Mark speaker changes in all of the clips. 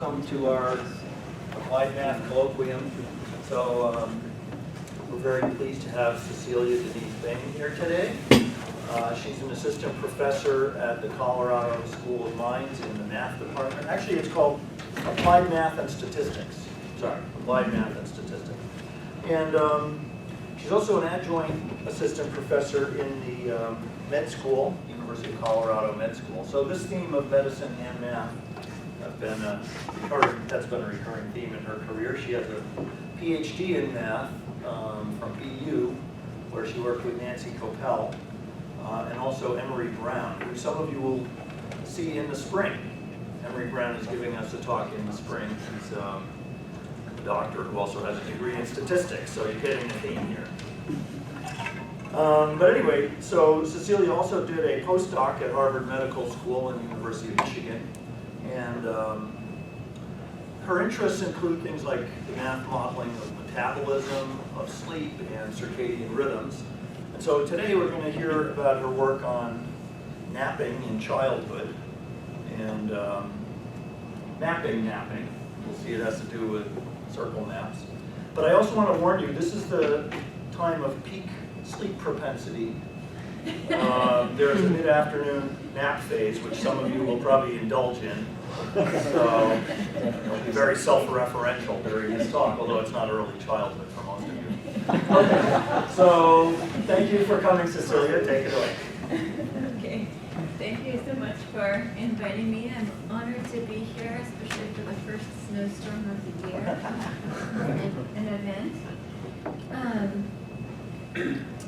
Speaker 1: Welcome to our Applied Math Colloquium. So we're very pleased to have Cecelia Diniz Behn here today. She's an assistant professor at the Colorado School of Mines in the math department. Actually, it's called Applied Math and Statistics. Sorry, Applied Math and Statistics. And she's also an adjunct assistant professor in the med school, University of Colorado Med School. So this theme of medicine and math that's been a recurring theme in her career. She has a PhD in math from BU, where she worked with Nancy Coppell, and also Emery Brown, who some of you will see in the spring. Emery Brown is giving us a talk in the spring. He's a doctor who also has a degree in statistics, so you're getting a theme here. But anyway, so Cecelia also did a postdoc at Harvard Medical School and University of Michigan. And her interests include things like the math modeling of metabolism, of sleep, and circadian rhythms. And so today we're going to hear about her work on napping in childhood and napping. We'll see it has to do with circle naps. But I also want to warn you, this is the time of peak sleep propensity. There's a mid-afternoon nap phase, which some of you will probably indulge in. So it'll be very self-referential during this talk, although it's not early childhood for most of you. Okay. So thank you for coming, Cecelia. Take it away.
Speaker 2: Okay. Thank you so much for inviting me. I'm honored to be here, especially for the first snowstorm of the year, an event.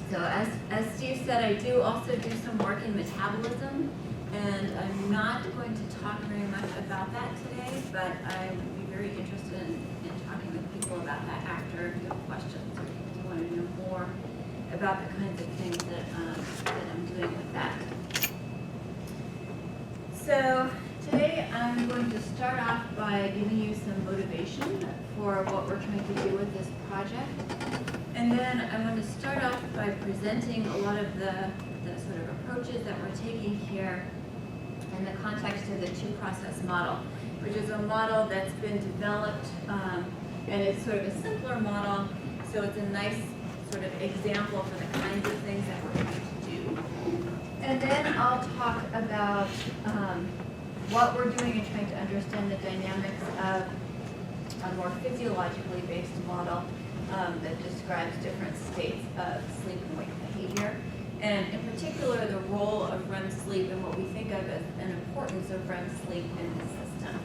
Speaker 2: So as Steve said, I do also do some work in metabolism, and I'm not going to talk very much about that today, but I would be very interested in talking with people about that after if you have questions or if you want to know more about the kinds of things that I'm doing with that. So today I'm going to start off by giving you some motivation for what we're trying to do with this project. And then I want to start off by presenting a lot of the sort of approaches that we're taking here in the context of the two-process model, which is a model that's been developed, and it's sort of a simpler model, so it's a nice sort of example for the kinds of things that we're going to do. And then I'll talk about what we're doing in trying to understand the dynamics of a more physiologically-based model that describes different states of sleep and wake behavior, and in particular the role of REM sleep and what we think of as an importance of REM sleep in the system.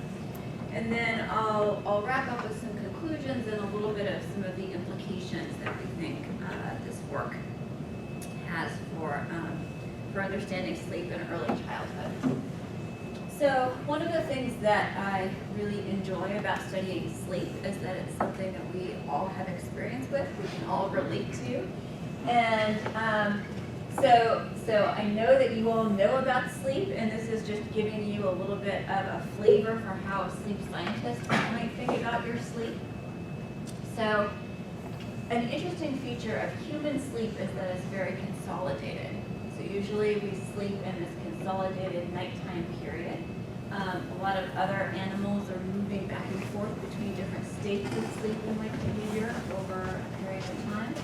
Speaker 2: And then I'll wrap up with some conclusions and a little bit of some of the implications that we think this work has for understanding sleep in early childhood. So one of the things that I really enjoy about studying sleep is that it's something that we all have experience with, we can all relate to. And so I know that you all know about sleep, and this is just giving you a little bit of a flavor for how sleep scientists might think about your sleep. So an interesting feature of human sleep is that it's very consolidated. So usually we sleep in this consolidated nighttime period. A lot of other animals are moving back and forth between different states of sleep and wake behavior over a period of time.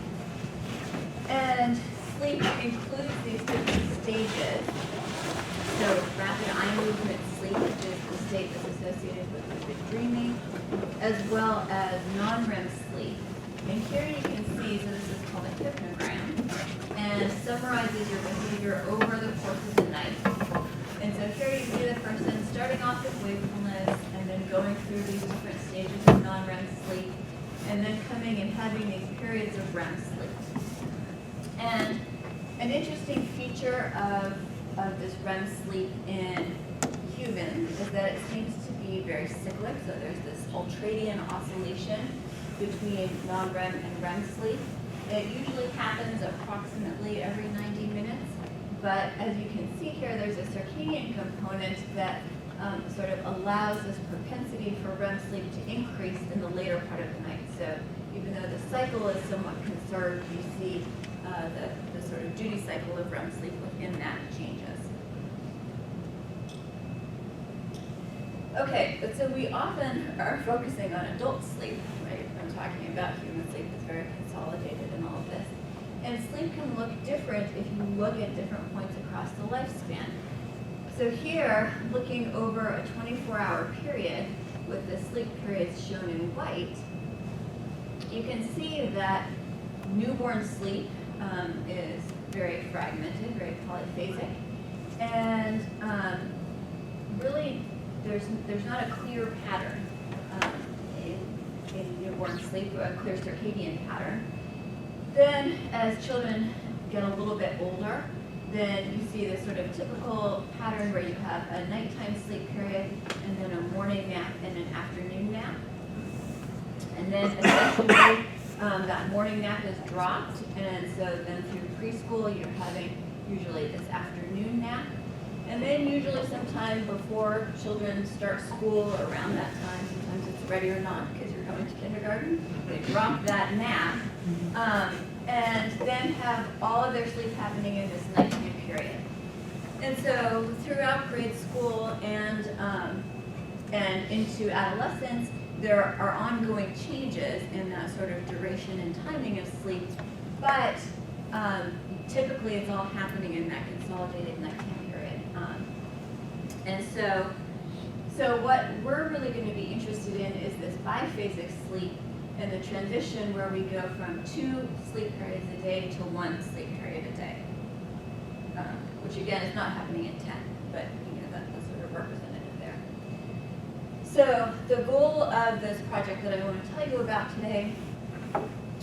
Speaker 2: And sleep includes these different stages. So rapid eye movement sleep, which is the state that's associated with lucid dreaming, as well as non-REM sleep. And here you can see, so this is called a hypnogram, and summarizes your behavior over the course of the night. And so here you see the person starting off with wakefulness and then going through these different stages of non-REM sleep, and then coming and having these periods of REM sleep. And an interesting feature of this REM sleep in humans is that it seems to be very cyclic. So there's this ultradian oscillation between non-REM and REM sleep. It usually happens approximately every 90 minutes. But as you can see here, there's a circadian component that sort of allows this propensity for REM sleep to increase in the later part of the night. So even though the cycle is somewhat conserved, you see the sort of duty cycle of REM sleep within that changes. Okay, but so we often are focusing on adult sleep, right? I'm talking about human sleep that's very consolidated and all of this. And sleep can look different if you look at different points across the lifespan. So here, looking over a 24-hour period with the sleep periods shown in white, you can see that newborn sleep is very fragmented, very polyphasic, and really there's not a clear pattern in newborn sleep, a clear circadian pattern. Then as children get a little bit older, then you see this sort of typical pattern where you have a nighttime sleep period and then a morning nap and an afternoon nap. And then essentially that morning nap is dropped, and so then through preschool you're having usually this afternoon nap. And then usually sometime before children start school, around that time, sometimes it's ready or not because you're going to kindergarten, they drop that nap, and then have all of their sleep happening in this nighttime period. And so throughout grade school and into adolescence, there are ongoing changes in that sort of duration and timing of sleep, but typically it's all happening in that consolidated nighttime period. And so what we're really going to be interested in is this biphasic sleep and the transition where we go from 2 sleep periods a day to 1 sleep period a day, which again is not happening in 10, but that's sort of representative there. So the goal of this project that I want to tell you about today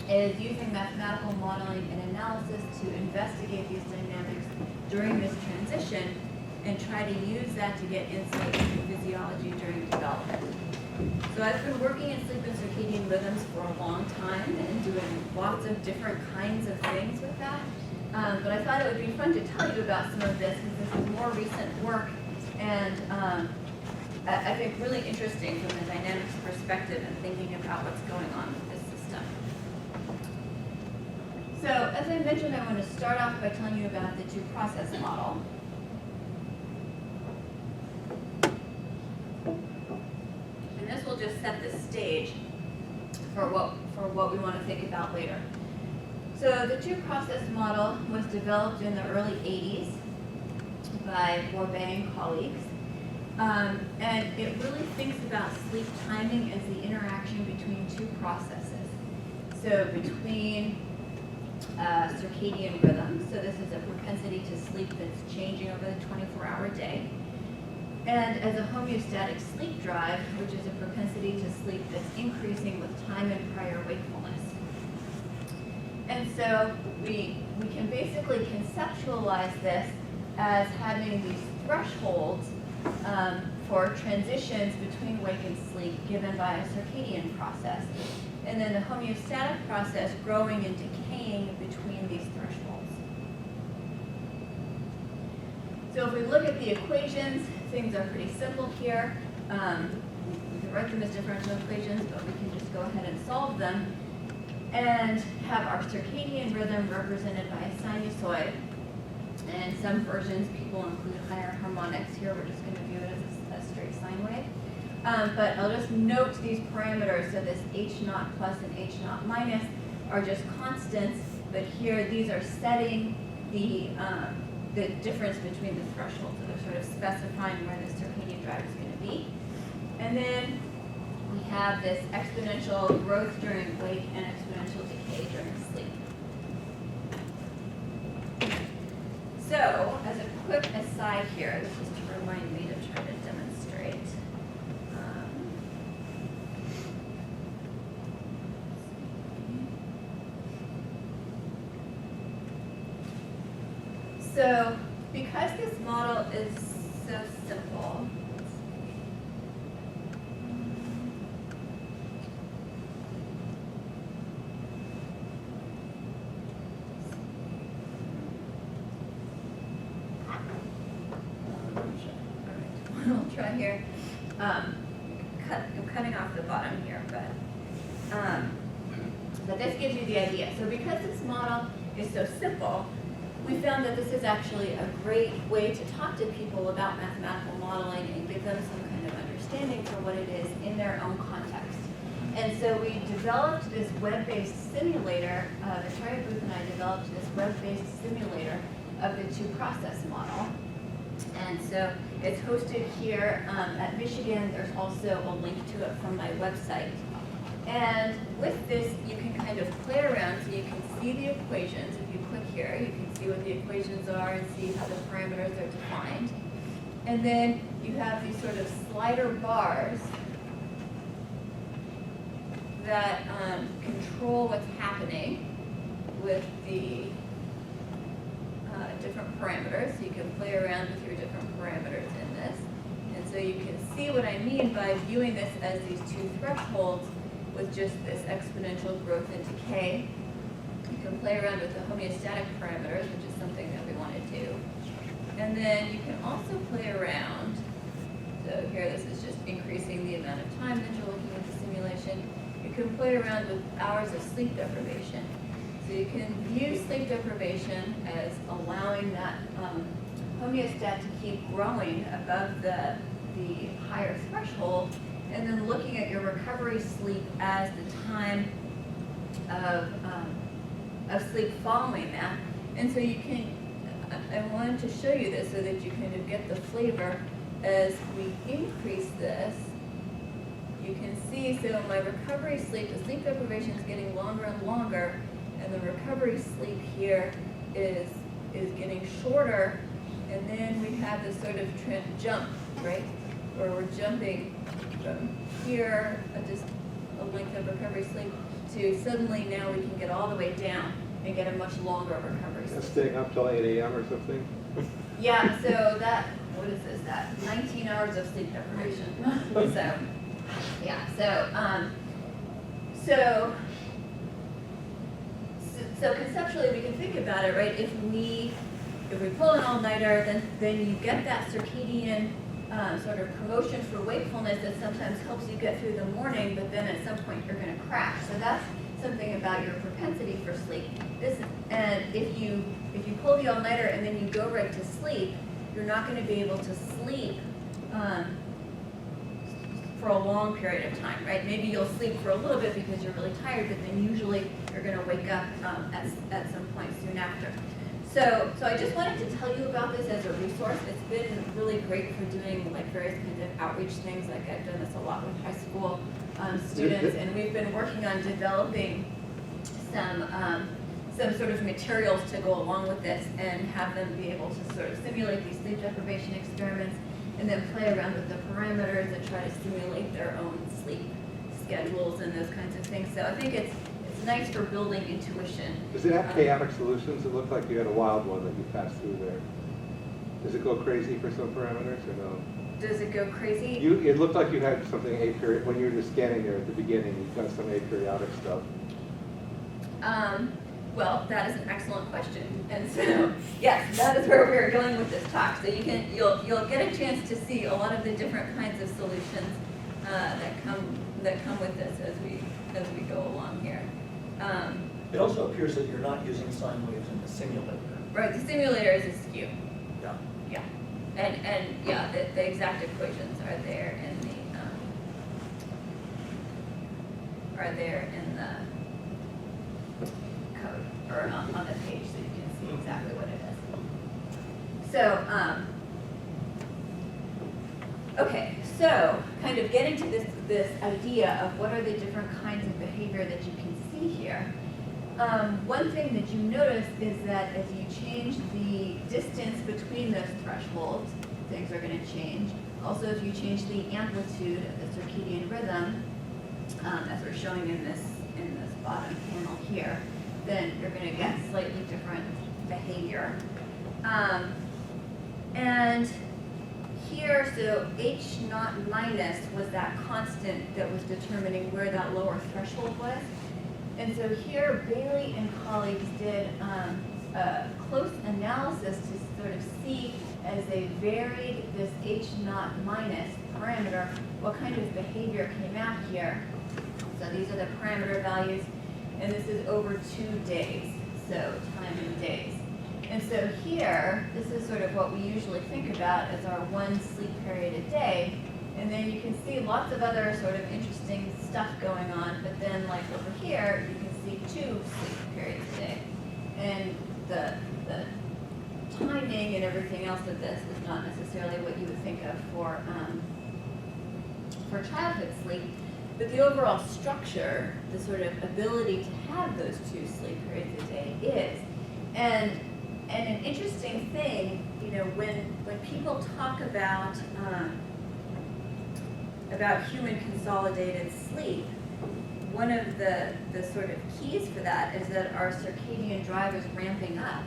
Speaker 2: is using mathematical modeling and analysis to investigate these dynamics during this transition and try to use that to get insight into physiology during development. So I've been working in sleep and circadian rhythms for a long time and doing lots of different kinds of things with that. But I thought it would be fun to tell you about some of this because this is more recent work and I think really interesting from the dynamics perspective and thinking about what's going on with this system. So as I mentioned, I want to start off by telling you about the 2-process model. And this will just set the stage for what we want to think about later. So the 2-process model was developed in the early 80s by Behn and colleagues. And it really thinks about sleep timing as the interaction between 2 processes. So between circadian rhythm, so this is a propensity to sleep that's changing over the 24-hour day, and as a homeostatic sleep drive, which is a propensity to sleep that's increasing with time and prior wakefulness. And so we can basically conceptualize this as having these thresholds for transitions between wake and sleep given by a circadian process. And then the homeostatic process growing and decaying between these thresholds. So if we look at the equations, things are pretty simple here. We can write them as differential equations, but we can just go ahead and solve them and have our circadian rhythm represented by a sinusoid. And in some versions, people include higher harmonics. Here, we're just going to view it as a straight sine wave. But I'll just note these parameters. So this H0 plus and H0 minus are just constants. But here, these are setting the difference between the thresholds. So they're sort of specifying where the circadian drive is going to be. And then we have this exponential growth during wake and exponential decay during sleep. So, as a quick aside here, this is to remind me to try to demonstrate. So, because this model is so simple, I'll try here. I'm cutting off the bottom here, but this gives you the idea. So because this model is so simple, we found that this is actually a great way to talk to people about mathematical modeling and give them some kind of understanding understanding for what it is in their own context. And so we developed this web-based simulator, Victoria Booth and I developed this web-based simulator of the two-process model. And so it's hosted here at Michigan. There's also a link to it from my website. And with this, you can kind of play around so you can see the equations. If you click here, you can see what the equations are and see how the parameters are defined. And then you have these sort of slider bars that control what's happening with the different parameters. So you can play around with your different parameters in this. And so you can see what I mean by viewing this as these two thresholds with just this exponential growth and decay. You can play around with the homeostatic parameters, which is something that we want to do. And then you can also play around. So here, this is just increasing the amount of time that you're looking at the simulation. You can play around with hours of sleep deprivation. So you can view sleep deprivation as allowing that homeostat to keep growing above the higher threshold, and then looking at your recovery sleep as the time of sleep following that. And so you can, I wanted to show you this so that you kind of get the flavor as we increase this. You can see, so my recovery sleep, the sleep deprivation is getting longer and longer, and the recovery sleep here is getting shorter, and then we have this sort of jump, right? Where we're jumping from here, just a length of recovery sleep, to suddenly now we can get all the way down and get a much longer recovery sleep.
Speaker 3: That's staying up till 8 a.m. or something?
Speaker 2: Yeah, so that, what is this, that 19 hours of sleep deprivation. So, yeah, so conceptually we can think about it, right? If we pull an all-nighter, then you get that circadian sort of promotion for wakefulness that sometimes helps you get through the morning, but then at some point you're going to crash. So that's something about your propensity for sleep. And if you pull the all-nighter and then you go right to sleep, you're not going to be able to sleep for a long period of time, right? Maybe you'll sleep for a little bit because you're really tired, but then usually you're going to wake up at some point soon after. So I just wanted to tell you about this as a resource. It's been really great for doing like various kinds of outreach things. Like I've done this a lot with high school students, and we've been working on developing some sort of materials to go along with this and have them be able to sort of simulate these sleep deprivation experiments and then play around with the parameters and try to simulate their own sleep schedules and those kinds of things. So I think it's nice for building intuition.
Speaker 3: Does it have chaotic solutions? It looked like you had a wild one that you passed through there. Does it go crazy for some parameters or no?
Speaker 2: Does it go crazy?
Speaker 3: It looked like you had something aperiodic. When you were just scanning there at the beginning, you got some aperiodic stuff.
Speaker 2: Well, that is an excellent question. And so, yes, that is where we're going with this talk. So you'll get a chance to see a lot of the different kinds of solutions that come with this as we go along here.
Speaker 1: It also appears that you're not using sine waves in the simulator.
Speaker 2: Right, the simulator is askew.
Speaker 1: Yeah.
Speaker 2: Yeah, and yeah, the exact equations are there in the code or on the page, so you can see exactly what it is. So okay, so kind of getting to this idea of what are the different kinds of behavior that you can see here. One thing that you notice is that as you change the distance between those thresholds, things are going to change. Also, if you change the amplitude of the circadian rhythm, as we're showing in this bottom panel here, then you're going to get slightly different behavior. And here, so H naught minus was that constant that was determining where that lower threshold was. And so here, Bailey and colleagues did a close analysis to sort of see, as they varied this H naught minus parameter, what kind of behavior came out here. So these are the parameter values, and this is over 2 days, so time in days. And so here, this is sort of what we usually think about as our one sleep period a day. And then you can see lots of other sort of interesting stuff going on, but then like over here, you can see 2 sleep periods a day. And the timing and everything else of this is not necessarily what you would think of for childhood sleep, but the overall structure, the sort of ability to have those 2 sleep periods a day is. And an interesting thing, you know, when people talk about human consolidated sleep, one of the sort of keys for that is that our circadian drive is ramping up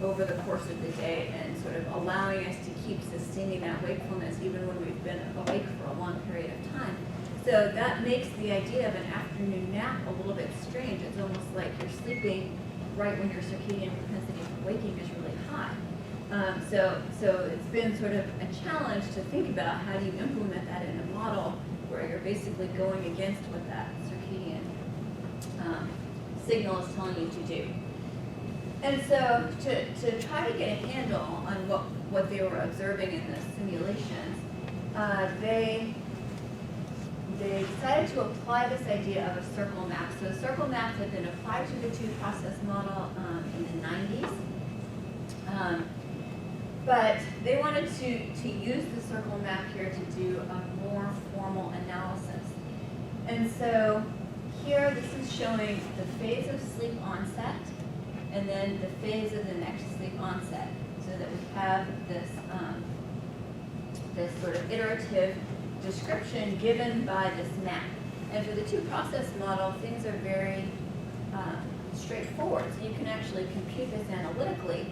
Speaker 2: over the course of the day and sort of allowing us to keep sustaining that wakefulness even when we've been awake for a long period of time. So that makes the idea of an afternoon nap a little bit strange. It's almost like you're sleeping right when your circadian propensity for waking is really high. So it's been sort of a challenge to think about how do you implement that in a model where you're basically going against what that circadian signal is telling you to do. And so to try to get a handle on what they were observing in the simulations, they decided to apply this idea of a circle map. So circle maps have been applied to the 2-process model in the 90s. But they wanted to use the circle map here to do a more formal analysis. And so here this is showing the phase of sleep onset and then the phase of the next sleep onset, so that we have this, this sort of iterative description given by this map. And for the 2-process model, things are very straightforward. So you can actually compute this analytically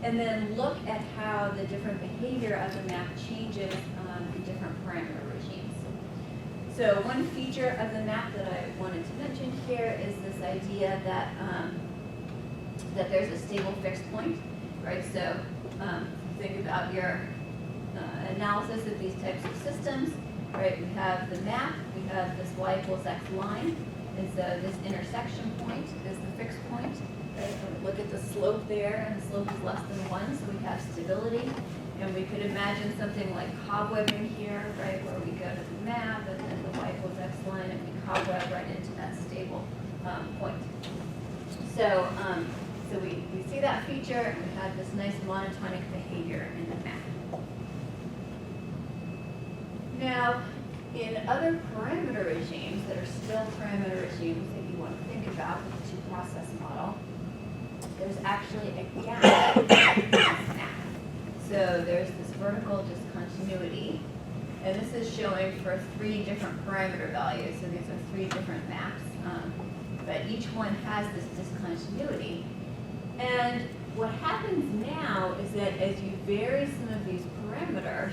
Speaker 2: and then look at how the different behavior of the map changes in different parameter regimes. So one feature of the map that I wanted to mention here is this idea that that there's a stable fixed point, right? So think about your analysis of these types of systems, right? We have the map, we have this y equals x line, and so this intersection point is the fixed point, right? And we look at the slope there, and the slope is less than 1, so we have stability. And we could imagine something like cobwebbing here, right, where we go to the map, and then the y equals x line, and we cobweb right into that stable point. So, so we see that feature, and we have this nice monotonic behavior in the map. Now, in other parameter regimes that are still parameter regimes that you want to think about with the 2-process model, there's actually a gap in this map. So there's this vertical discontinuity, and this is showing for 3 different parameter values. So these are 3 different maps, but each one has this discontinuity. And what happens now is that as you vary some of these parameters,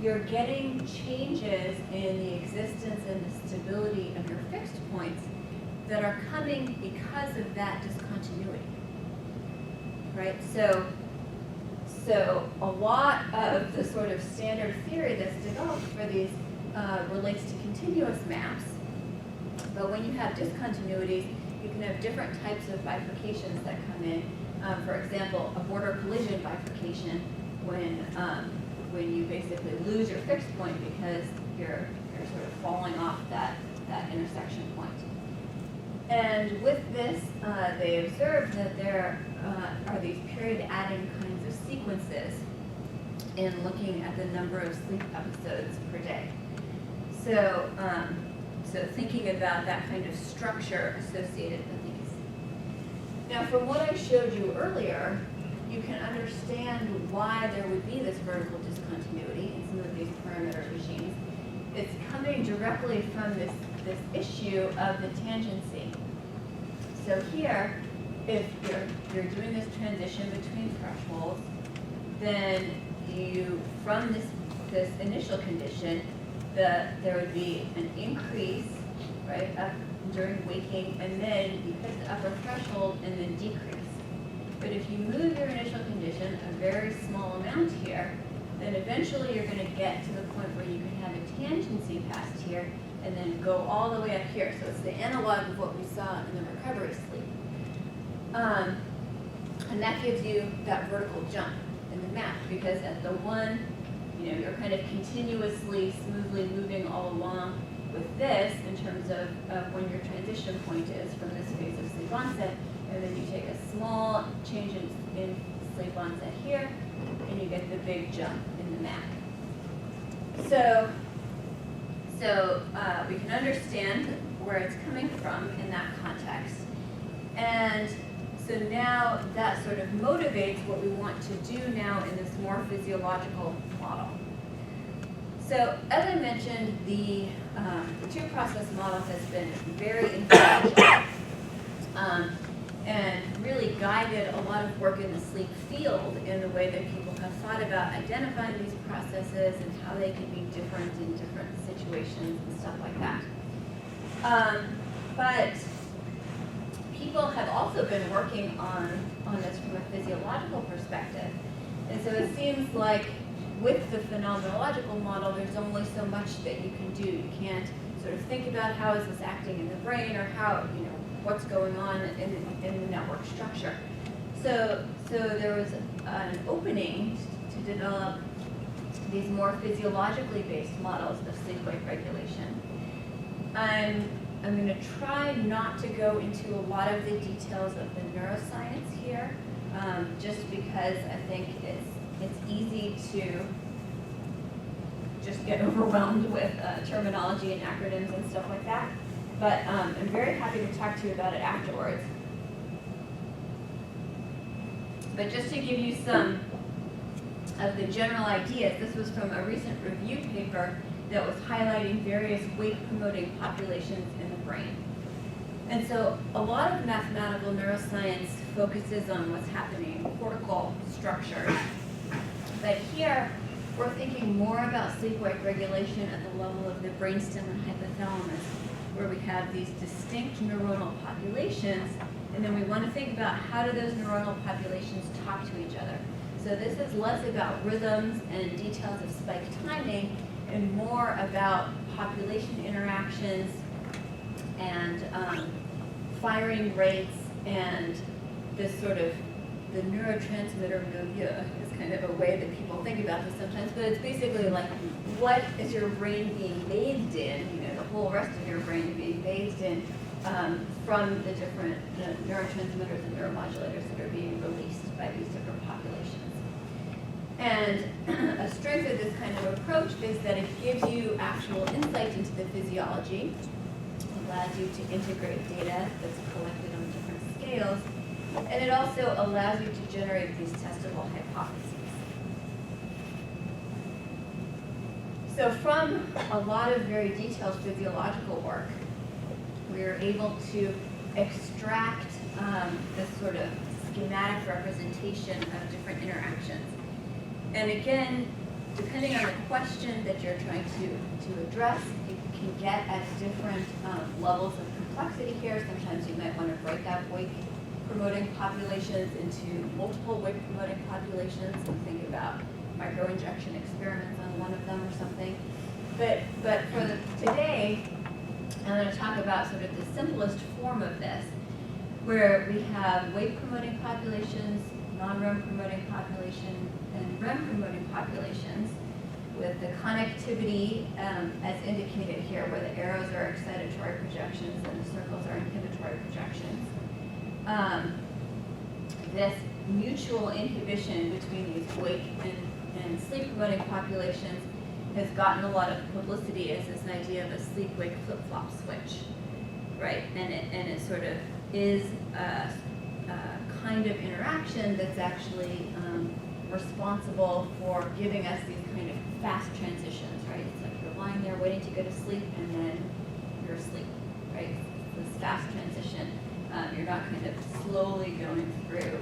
Speaker 2: you're getting changes in the existence and the stability of your fixed points that are coming because of that discontinuity, right? So a lot of the sort of standard theory that's developed for these relates to continuous maps, but when you have discontinuities, you can have different types of bifurcations that come in. For example, a border collision bifurcation when you basically lose your fixed point because you're sort of falling off that intersection point. And with this, they observed that there are these period adding kinds of sequences in looking at the number of sleep episodes per day. So, so thinking about that kind of structure associated with these. Now, from what I showed you earlier, you can understand why there would be this vertical discontinuity in some of these parameter regimes. It's coming directly from this issue of the tangency. So here, if you're doing this transition between thresholds, then you, from this initial condition, there would be an increase, right, up during waking, and then you hit the upper threshold and then decrease. But if you move your initial condition a very small amount here, then eventually you're going to get to the point where you can have a tangency past here and then go all the way up here. So it's the analog of what we saw in the recovery sleep. And that gives you that vertical jump in the map, because at the one you know, you're kind of continuously, smoothly moving all along with this in terms of when your transition point is from this phase of sleep onset, and then you take a small change in sleep onset here, and you get the big jump in the MAC. So we can understand where it's coming from in that context. And so now that sort of motivates what we want to do now in this more physiological model. So as I mentioned, the two-process model has been very influential and really guided a lot of work in the sleep field in the way that people have thought about identifying these processes and how they can be different in different situations and stuff like that. But people have also been working on this from a physiological perspective. And so it seems like with the phenomenological model, there's only so much that you can do. You can't sort of think about how is this acting in the brain or how, you know, what's going on in the network structure. So there was an opening to develop these more physiologically-based models of sleep-wake regulation. I'm going to try not to go into a lot of the details of the neuroscience here, just because I think it's easy to just get overwhelmed with terminology and acronyms and stuff like that. But I'm very happy to talk to you about it afterwards. But just to give you some of the general ideas, this was from a recent review paper that was highlighting various wake-promoting populations in the brain. And so a lot of mathematical neuroscience focuses on what's happening in cortical structures. But here, we're thinking more about sleep-wake regulation at the level of the brainstem and hypothalamus, where we have these distinct neuronal populations, and then we want to think about how do those neuronal populations talk to each other. So this is less about rhythms and details of spike timing, and more about population interactions and firing rates and this sort of the neurotransmitter milieu is kind of a way that people think about this sometimes, but it's basically like, what is your brain being bathed in, you know, the whole rest of your brain being bathed in from the different neurotransmitters and neuromodulators that are being released by these different populations. And a strength of this kind of approach is that it gives you actual insight into the physiology, allows you to integrate data that's collected on different scales, and it also allows you to generate these testable hypotheses. So from a lot of very detailed physiological work, we are able to extract this sort of schematic representation of different interactions. And again, depending on the question that you're trying to address, you can get at different levels of complexity here. Sometimes you might want to break up wake-promoting populations into multiple wake-promoting populations and think about microinjection experiments on one of them or something. But for today, I'm going to talk about sort of the simplest form of this, where we have wake-promoting populations, non-REM promoting population, and REM promoting populations, with the connectivity as indicated here, where the arrows are excitatory projections and the circles are inhibitory projections. This mutual inhibition between these wake and sleep promoting populations has gotten a lot of publicity as this idea of a sleep-wake flip-flop switch, right? And it sort of is a kind of interaction that's actually responsible for giving us these kind of fast transitions, right? It's like you're lying there waiting to go to sleep and then you're asleep, right? This fast transition. You're not kind of slowly going through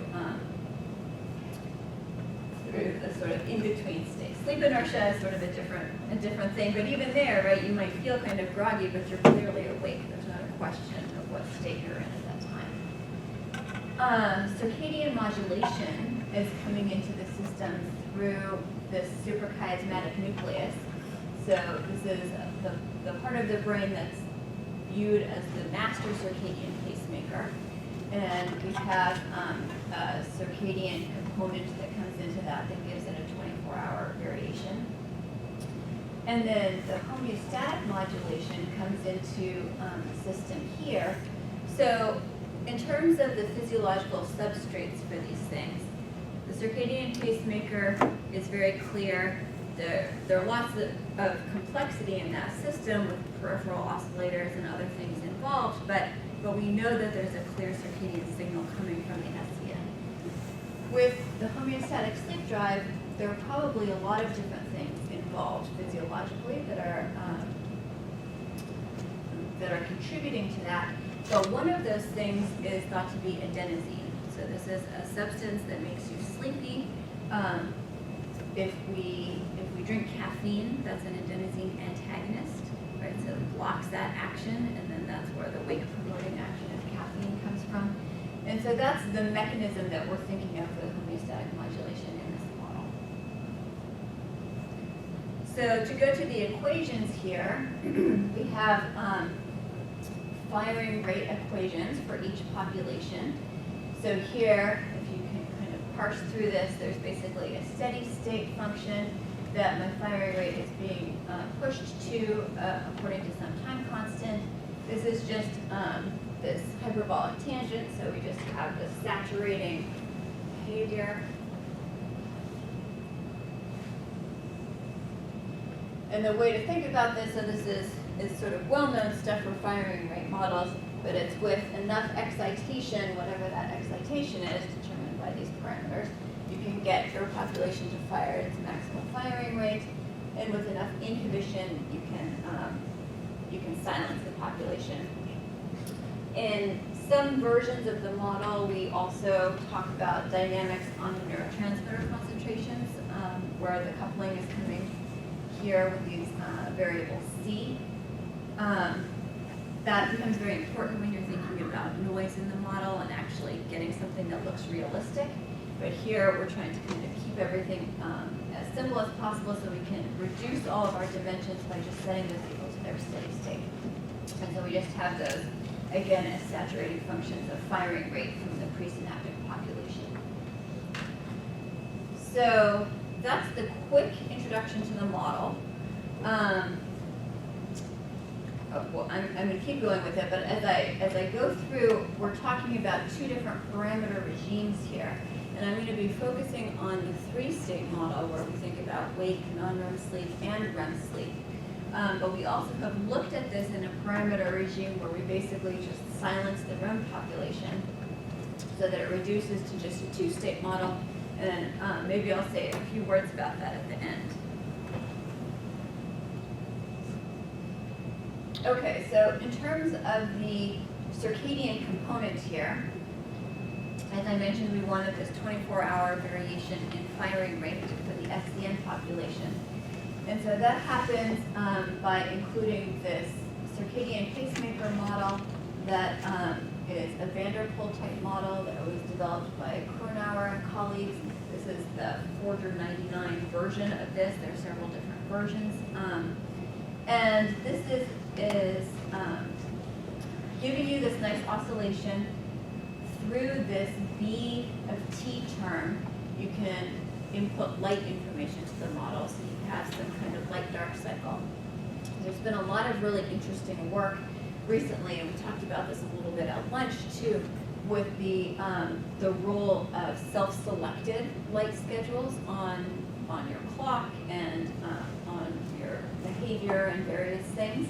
Speaker 2: the sort of in-between state. Sleep inertia is sort of a different thing, but even there, right, you might feel kind of groggy, but you're clearly awake. There's not a question of what state you're in at that time. Circadian modulation is coming into the system through this suprachiasmatic nucleus. So this is the part of the brain that's viewed as the master circadian pacemaker. And we have a circadian component that comes into that gives it a 24-hour variation. And then the homeostatic modulation comes into the system here. So in terms of the physiological substrates for these things, the circadian pacemaker is very clear. There are lots of complexity in that system with peripheral oscillators and other things involved, but we know that there's a clear circadian signal coming from the SCN. With the homeostatic sleep drive, there are probably a lot of different things involved physiologically that are contributing to that. But one of those things is thought to be adenosine. So this is a substance that makes you sleepy. If we drink caffeine, that's an adenosine antagonist, right? So it blocks that action, and then that's where the wake-promoting action of caffeine comes from. And so that's the mechanism that we're thinking of for the homeostatic modulation in this model. So to go to the equations here, we have firing rate equations for each population. So here, if you can kind of parse through this, there's basically a steady state function that my firing rate is being pushed to according to some time constant. This is just this hyperbolic tangent, so we just have this saturating behavior. And the way to think about this, so this is sort of well-known stuff for firing rate models, but it's with enough excitation, whatever that excitation is, determined by these parameters, you can get your population to fire at its maximum firing rate, and with enough inhibition, you can silence the population. In some versions of the model, we also talk about dynamics on the neurotransmitter concentrations, where the coupling is coming here with these variables C. That becomes very important when you're thinking about noise in the model and actually getting something that looks realistic. But here we're trying to kind of keep everything as simple as possible so we can reduce all of our dimensions by just setting those equal to their steady state. And so we just have those, again, as saturating functions of firing rate from the presynaptic population. So that's the quick introduction to the model. Well, I'm going to keep going with it, but as I go through, we're talking about two different parameter regimes here. And I'm going to be focusing on the three-state model where we think about wake, non-REM sleep, and REM sleep. But we also have looked at this in a parameter regime where we basically just silence the REM population so that it reduces to just a two-state model. And maybe I'll say a few words about that at the end. Okay, so in terms of the circadian component here, as I mentioned, we wanted this 24-hour variation in firing rate for the SCN population. And so that happens by including this circadian pacemaker model that is a Vanderpool type model that was developed by Cornell and colleagues. This is the 499 version of this. There are several different versions. And this is giving you this nice oscillation. Through this B of T term, you can input light information to the model, so you have some kind of light-dark cycle. There's been a lot of really interesting work recently, and we talked about this a little bit at lunch too, with the role of self-selected light schedules on your clock and on your behavior and various things.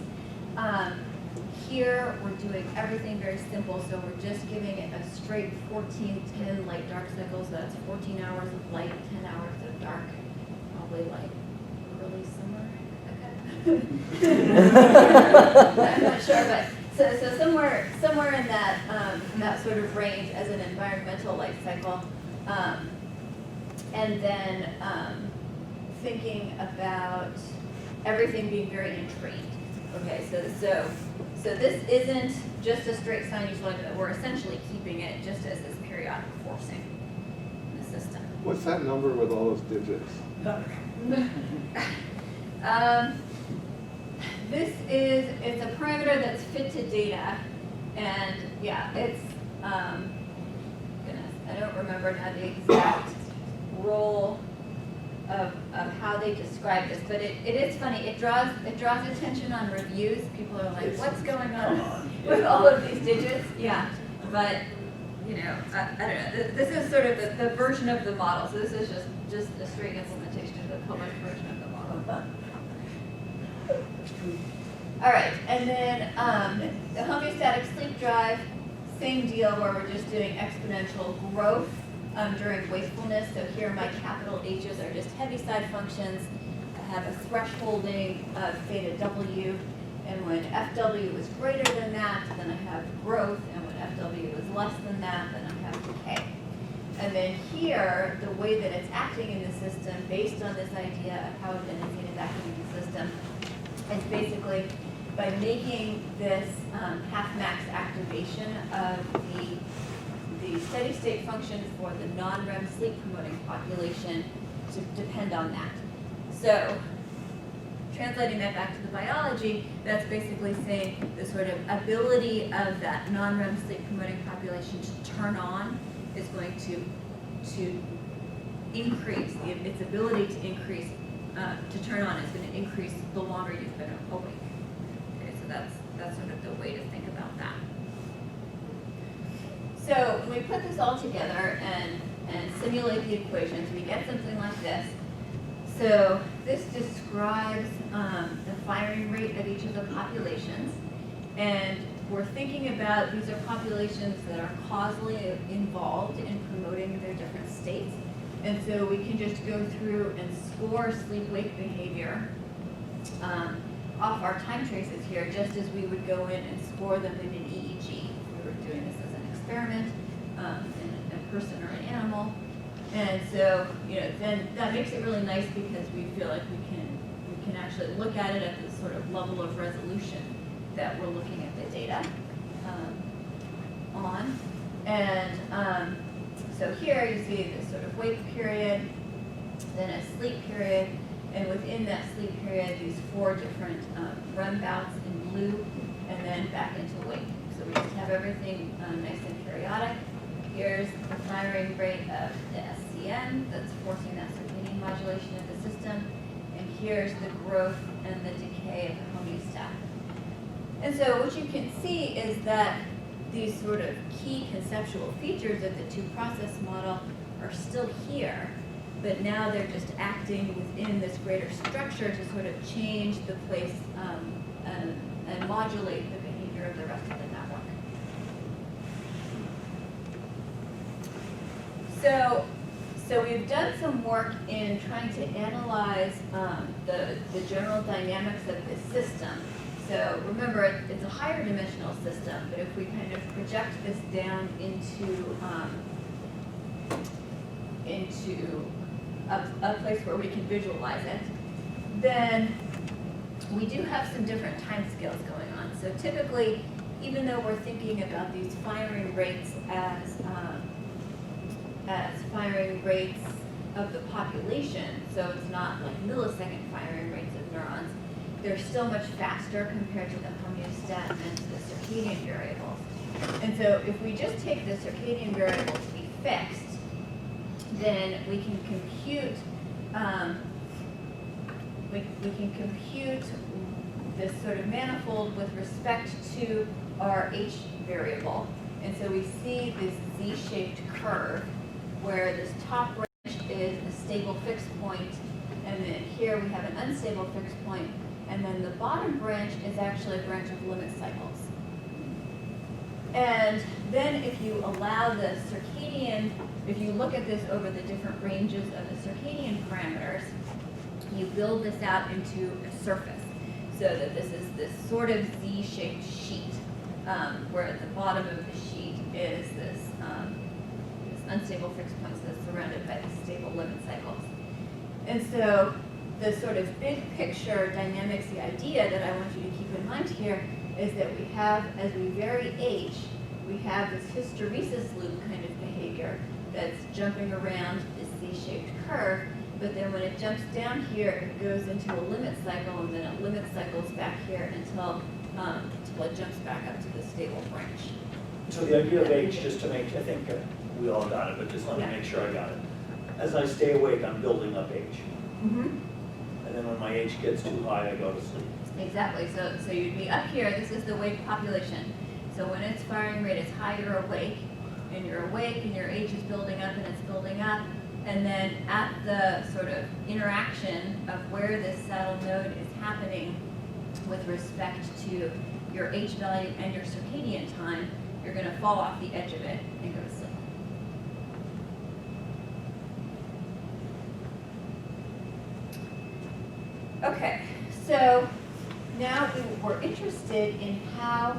Speaker 2: Here, we're doing everything very simple, so we're just giving it a straight 14-10 light-dark cycle, so that's 14 hours of light, 10 hours of dark, probably like early summer. I'm not sure, but so somewhere in that sort of range as an environmental light cycle, and then thinking about everything being very entrained. Okay, so this isn't just a straight sinusoid, but we're essentially keeping it just as this periodic forcing in the system.
Speaker 3: What's that number with all those digits?
Speaker 2: It's a parameter that's fit to data, and yeah, it's, goodness, I don't remember now the exact role of how they describe this, but it is funny. It draws attention on reviews. People are like, what's going on with all of these digits? Yeah, but you know, I don't know. This is sort of the version of the model. So this is just a straight implementation of the published version of the model. All right, and then the homeostatic sleep drive, same deal where we're just doing exponential growth during wakefulness. So here my capital H's are just heaviside functions. I have a thresholding of theta W, and when FW is greater than that, then I have growth, and when FW is less than that, then I have decay. And then here, the way that it's acting in the system, based on this idea of how adenosine is acting in the system, is basically by making this half-max activation of the steady state function for the non-REM sleep promoting population to depend on that. So translating that back to the biology, that's basically saying the sort of ability of that non-REM sleep promoting population to turn on is going to increase, its ability to increase, to turn on is going to increase the longer you've been awake. Okay, so that's sort of the way to think about that. So when we put this all together and simulate the equations, we get something like this. So this describes the firing rate of each of the populations. And we're thinking about these are populations that are causally involved in promoting their different states. And so we can just go through and score sleep-wake behavior off our time traces here, just as we would go in and score them in an EEG. We were doing this as an experiment in a person or an animal. And so, you know, then that makes it really nice because we feel like we can actually look at it at the sort of level of resolution that we're looking at the data on. And so here you see this sort of wake period, then a sleep period, and within that sleep period, these 4 different REM bouts in blue, and then back into wake. So we just have everything nice and periodic. Here's the firing rate of the SCN that's forcing that circadian modulation of the system, and here's the growth and the decay of the homeostat. And so what you can see is that these sort of key conceptual features of the two-process model are still here, but now they're just acting within this greater structure to sort of change the place and modulate the behavior of the rest of the network. So we've done some work in trying to analyze the general dynamics of this system. So remember, it's a higher dimensional system, but if we kind of project this down into a place where we can visualize it, then we do have some different time scales going on. So typically, even though we're thinking about these firing rates as firing rates of the population, so it's not like millisecond firing rates of neurons, they're still much faster compared to the homeostat and to the circadian variables. And so if we just take the circadian variable to be fixed, then we can compute this sort of manifold with respect to our H variable. And so we see this Z-shaped curve where this top branch is a stable fixed point, and then here we have an unstable fixed point, and then the bottom branch is actually a branch of limit cycles. And then if you allow the circadian, if you look at this over the different ranges of the circadian parameters, you build this out into a surface so that this is this sort of Z-shaped sheet where at the bottom of the sheet is this unstable fixed points that's surrounded by the stable limit cycles. And so the sort of big picture dynamics, the idea that I want you to keep in mind here is that we have, as we vary H, we have this hysteresis loop kind of behavior that's jumping around this Z-shaped curve, but then when it jumps down here, it goes into a limit cycle, and then it limit cycles back here until it jumps back up to the stable branch.
Speaker 1: So the idea of H, just to make, I think we all got it, but just let me make sure I got it. as I stay awake, I'm building up age.
Speaker 2: Mm-hmm.
Speaker 1: And then when my age gets too high, I go to sleep.
Speaker 2: Exactly. So you'd be up here. This is the awake population. So when its firing rate is high, you're awake, and your age is building up, and it's building up. And then at the sort of interaction of where this saddle node is happening with respect to your H value and your circadian time, you're going to fall off the edge of it and go to sleep. Okay, so now we're interested in how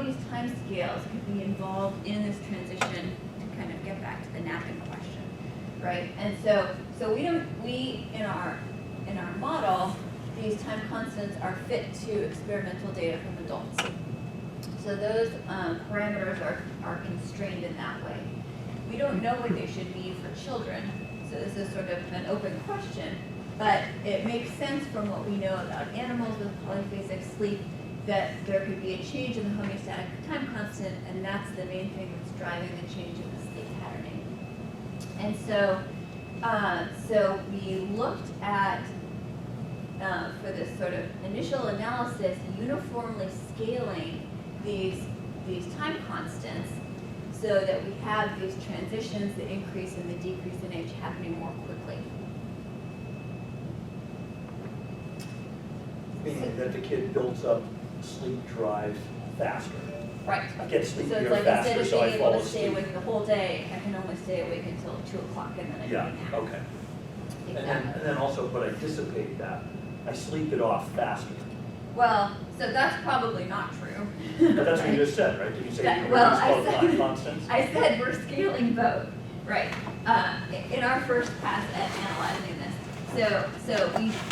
Speaker 2: these time scales could be involved in this transition to kind of get back to the napping question, right? And so we in our model, these time constants are fit to experimental data from adults. So those parameters are constrained in that way. We don't know what they should be for children, so this is sort of an open question, but it makes sense from what we know about animals with polyphasic sleep that there could be a change in the homeostatic time constant, and that's the main thing that's driving the change in the sleep patterning. And so we looked at, for this sort of initial analysis, uniformly scaling these time constants so that we have these transitions, the increase and the decrease in age happening more quickly.
Speaker 1: Meaning that the kid builds up sleep drive faster.
Speaker 2: Right.
Speaker 1: I get
Speaker 2: So it's
Speaker 1: sleepier
Speaker 2: like
Speaker 1: faster,
Speaker 2: instead
Speaker 1: so I
Speaker 2: of being able
Speaker 1: fall
Speaker 2: to stay
Speaker 1: asleep.
Speaker 2: awake the whole day, I can only stay awake until 2 o'clock and then I
Speaker 1: Yeah,
Speaker 2: can nap.
Speaker 1: okay.
Speaker 2: Exactly.
Speaker 1: And then also, but I dissipate that. I sleep it off faster.
Speaker 2: Well, so that's probably not true.
Speaker 1: But that's what you just said, right? Did you say you
Speaker 2: Well,
Speaker 1: reduce
Speaker 2: I
Speaker 1: both
Speaker 2: said-
Speaker 1: time constants?
Speaker 2: I said we're scaling both, right? In our first pass at analyzing this. So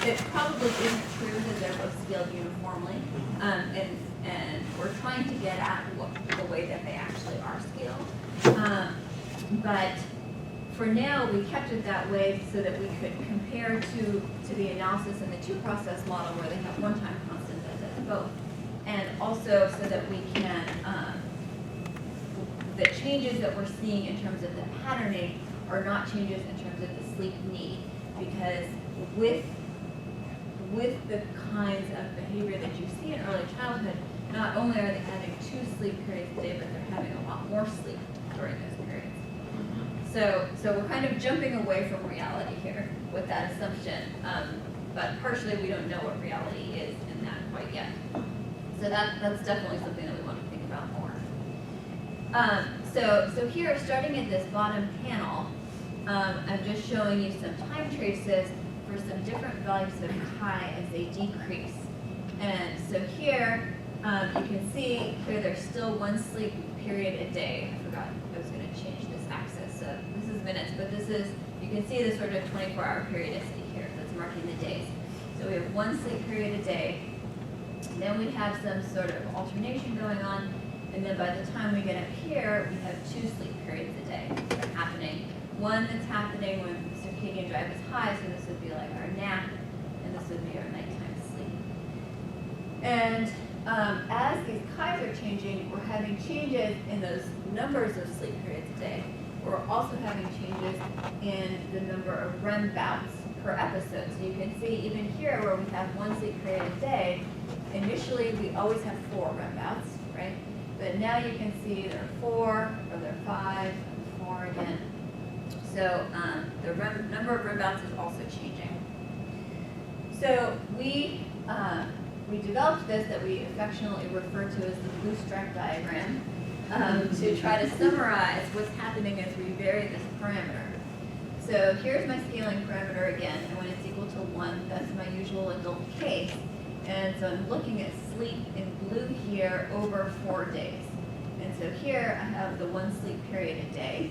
Speaker 2: it probably isn't true that they're both scaled uniformly. And we're trying to get at the way that they actually are scaled. But for now, we kept it that way so that we could compare to the analysis in the two-process model where they have one time constant that does both. And also so that we can, the changes that we're seeing in terms of the patterning are not changes in terms of the sleep need. Because with the kinds of behavior that you see in early childhood, not only are they having 2 sleep periods a day, but they're having a lot more sleep during those periods. So we're kind of jumping away from reality here with that assumption, but partially we don't know what reality is in that quite yet. So that's definitely something that we want to think about more. So here, starting at this bottom panel, I'm just showing you some time traces for some different values of chi as they decrease. And so here, you can see here there's still 1 sleep period a day. I forgot I was going to change this axis. So this is minutes, but this is, you can see the sort of 24-hour periodicity here that's marking the days. So we have 1 sleep period a day. And then we have some sort of alternation going on. And then by the time we get up here, we have 2 sleep periods a day that are happening. One that's happening when the circadian drive is high, so this would be like our nap, and this would be our nighttime sleep. And as these chi's are changing, we're having changes in those numbers of sleep periods a day. We're also having changes in the number of REM bouts per episode. So you can see even here where we have 1 sleep period a day, initially we always have 4 REM bouts, right? But now you can see there are 4, or there are 5, and 4 again. So the number of REM bouts is also changing. So we developed this that we affectionately refer to as the blue stripe diagram to try to summarize what's happening as we vary this parameter. So here's my scaling parameter again, and when it's equal to 1, that's my usual adult case. And so I'm looking at sleep in blue here over 4 days. And so here I have the 1 sleep period a day.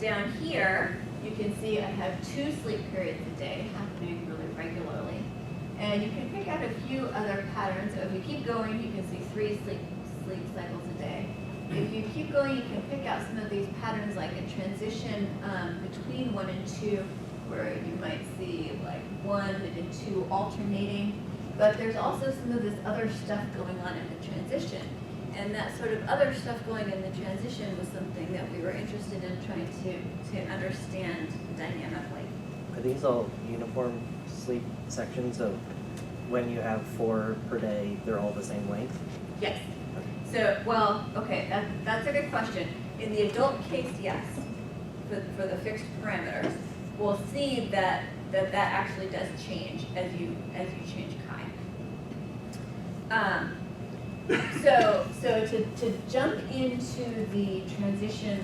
Speaker 2: Down here, you can see I have 2 sleep periods a day happening really regularly. And you can pick out a few other patterns. So if you keep going, you can see 3 sleep cycles a day. If you keep going, you can pick out some of these patterns like a transition between 1 and 2, where you might see like 1 and 2 alternating. But there's also some of this other stuff going on in the transition. And that sort of other stuff going in the transition was something that we were interested in trying to understand dynamically.
Speaker 4: Are these all uniform sleep sections of when you have 4 per day, they're all the same length?
Speaker 2: Yes. So, well, okay, that's a good question. In the adult case, yes, for the fixed parameters, we'll see that actually does change as you change chi. So to jump into the transition,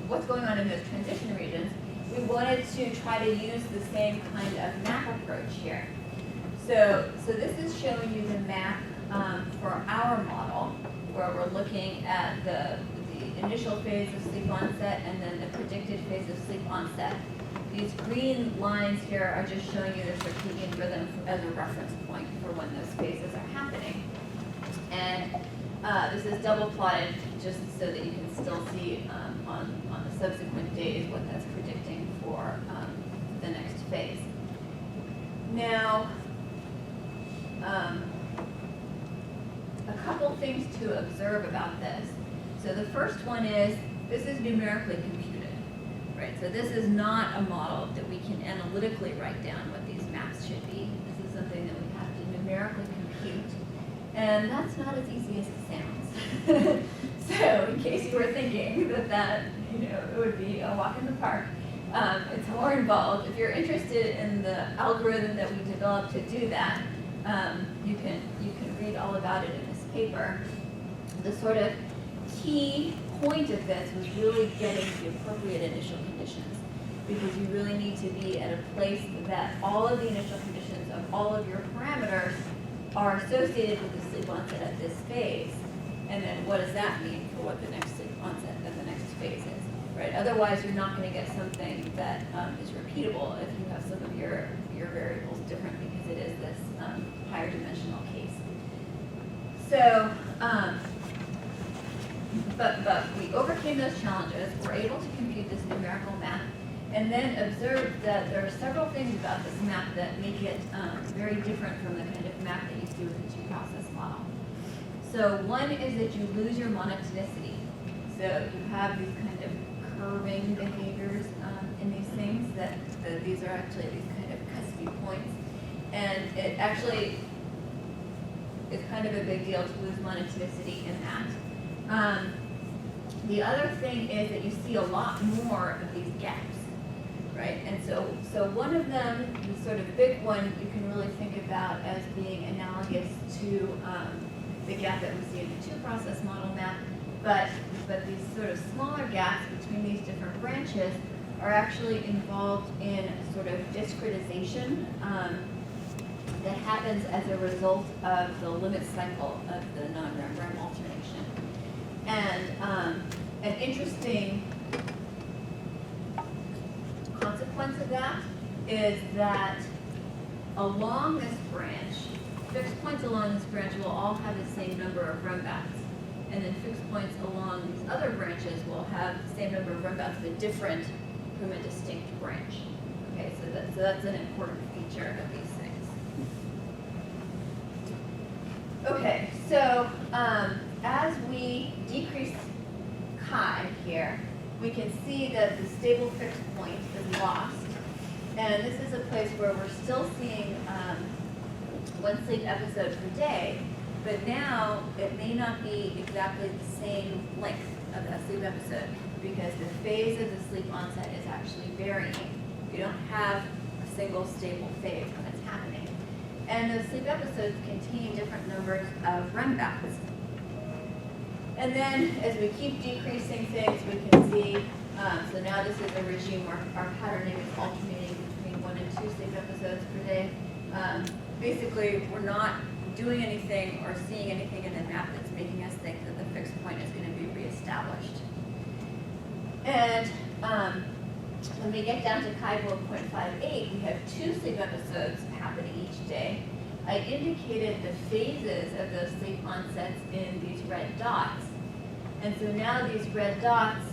Speaker 2: what's going on in those transition regions, we wanted to try to use the same kind of map approach here. So this is showing you the map for our model, where we're looking at the initial phase of sleep onset and then the predicted phase of sleep onset. These green lines here are just showing you the circadian rhythm as a reference point for when those phases are happening. And this is double plotted just so that you can still see on the subsequent days what that's predicting for the next phase. Now, a couple things to observe about this. So the first one is, this is numerically computed, right? So this is not a model that we can analytically write down what these maps should be. This is something that we have to numerically compute. And that's not as easy as it sounds. So in case you were thinking that it would be a walk in the park, it's more involved. If you're interested in the algorithm that we developed to do that, you can read all about it in this paper. The sort of key point of this was really getting the appropriate initial conditions, because you really need to be at a place that all of the initial conditions of all of your parameters are associated with the sleep onset at this phase. And then what does that mean for what the next sleep onset and the next phase is, right? Otherwise, you're not going to get something that is repeatable if you have some of your variables different, because it is this higher dimensional case. So, but we overcame those challenges. We're able to compute this numerical map, and then observed that there are several things about this map that make it very different from the kind of map that you see with the two-process model. So one is that you lose your monotonicity. So you have these kind of curving behaviors in these things, that these are actually these kind of cuspy points. And it actually is kind of a big deal to lose monotonicity in that. The other thing is that you see a lot more of these gaps, right? And so one of them, the sort of big one, you can really think about as being analogous to the gap that we see in the two-process model map, but these sort of smaller gaps between these different branches are actually involved in a sort of discretization that happens as a result of the limit cycle of the non-rem alternation. And an interesting consequence of that is that along this branch, fixed points along this branch will all have the same number of REM bouts. And then fixed points along these other branches will have the same number of REM bouts, but different from a distinct branch. Okay, so that's an important feature of these things. Okay, so as we decrease chi here, we can see that the stable fixed point is lost. And this is a place where we're still seeing one sleep episode per day, but now it may not be exactly the same length of that sleep episode, because the phase of the sleep onset is actually varying. You don't have a single stable phase when it's happening. And those sleep episodes contain different numbers of REM bouts. And then as we keep decreasing things, we can see, so now this is a regime where our patterning is alternating between 1 and 2 sleep episodes per day. Basically, we're not doing anything or seeing anything in the map that's making us think that the fixed point is going to be reestablished. And when we get down to chi below 0.58, we have 2 sleep episodes happening each day. I indicated the phases of those sleep onsets in these red dots. And so now these red dots,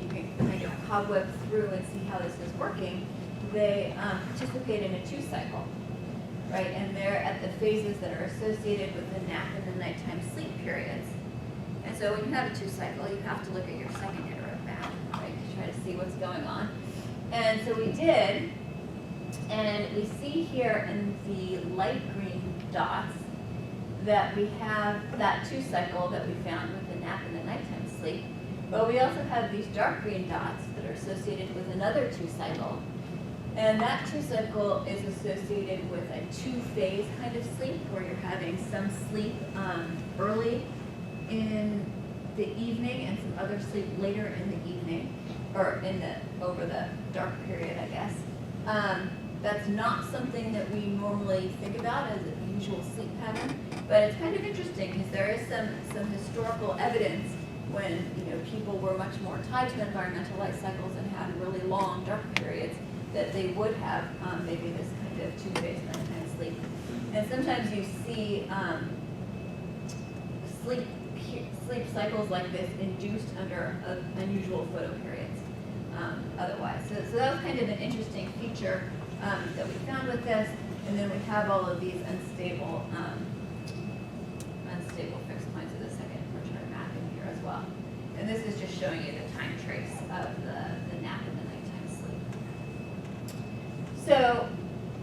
Speaker 2: you can kind of cobweb through and see how this is working. They participate in a 2 cycle. right? And they're at the phases that are associated with the nap and the nighttime sleep periods. And so when you have a 2-cycle, you have to look at your second iterative map, right, to try to see what's going on. And so we did, and we see here in the light green dots that we have that 2-cycle that we found with the nap and the nighttime sleep. But we also have these dark green dots that are associated with another 2-cycle. And that 2-cycle is associated with a 2-phase kind of sleep, where you're having some sleep early in the evening and some other sleep later in the evening, or over the dark period, I guess. That's not something that we normally think about as a usual sleep pattern, but it's kind of interesting because there is some historical evidence when people were much more tied to environmental light cycles and had really long dark periods, that they would have maybe this kind of 2-phase nighttime sleep. And sometimes you see sleep cycles like this induced under unusual photoperiods otherwise. So that was kind of an interesting feature that we found with this. And then we have all of these unstable fixed points of the second quaternary map in here as well. And this is just showing you the time trace of the nap and the nighttime sleep. So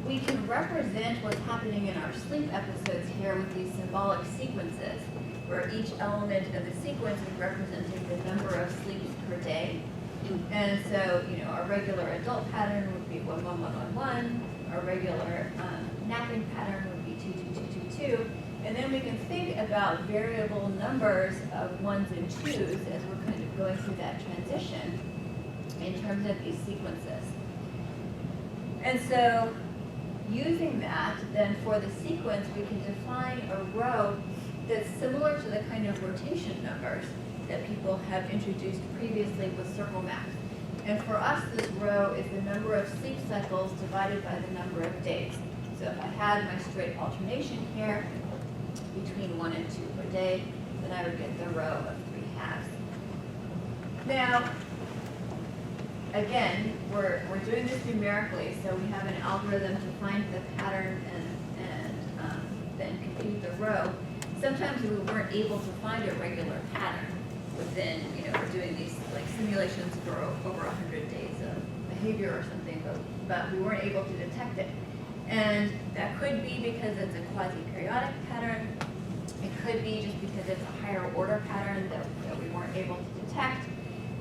Speaker 2: we can represent what's happening in our sleep episodes here with these symbolic sequences, where each element of the sequence is representing the number of sleeps per day. And so, our regular adult pattern would be 1, 1, 1, 1, 1. Our regular napping pattern would be 2, 2, 2, 2, 2. And then we can think about variable numbers of 1s and 2s as we're kind of going through that transition in terms of these sequences. And so, using that, then for the sequence, we can define a row that's similar to the kind of rotation numbers that people have introduced previously with circle maps. And for us, this row is the number of sleep cycles divided by the number of days. So if I had my straight alternation here between 1 and 2 per day, then I would get the row of 3 halves. Now, again, we're doing this numerically, so we have an algorithm to find the pattern and then compute the row. Sometimes we weren't able to find a regular pattern within, we're doing these like simulations for over 100 days of behavior or something, but we weren't able to detect it. And that could be because it's a quasi-periodic pattern. It could be just because it's a higher order pattern that we weren't able to detect.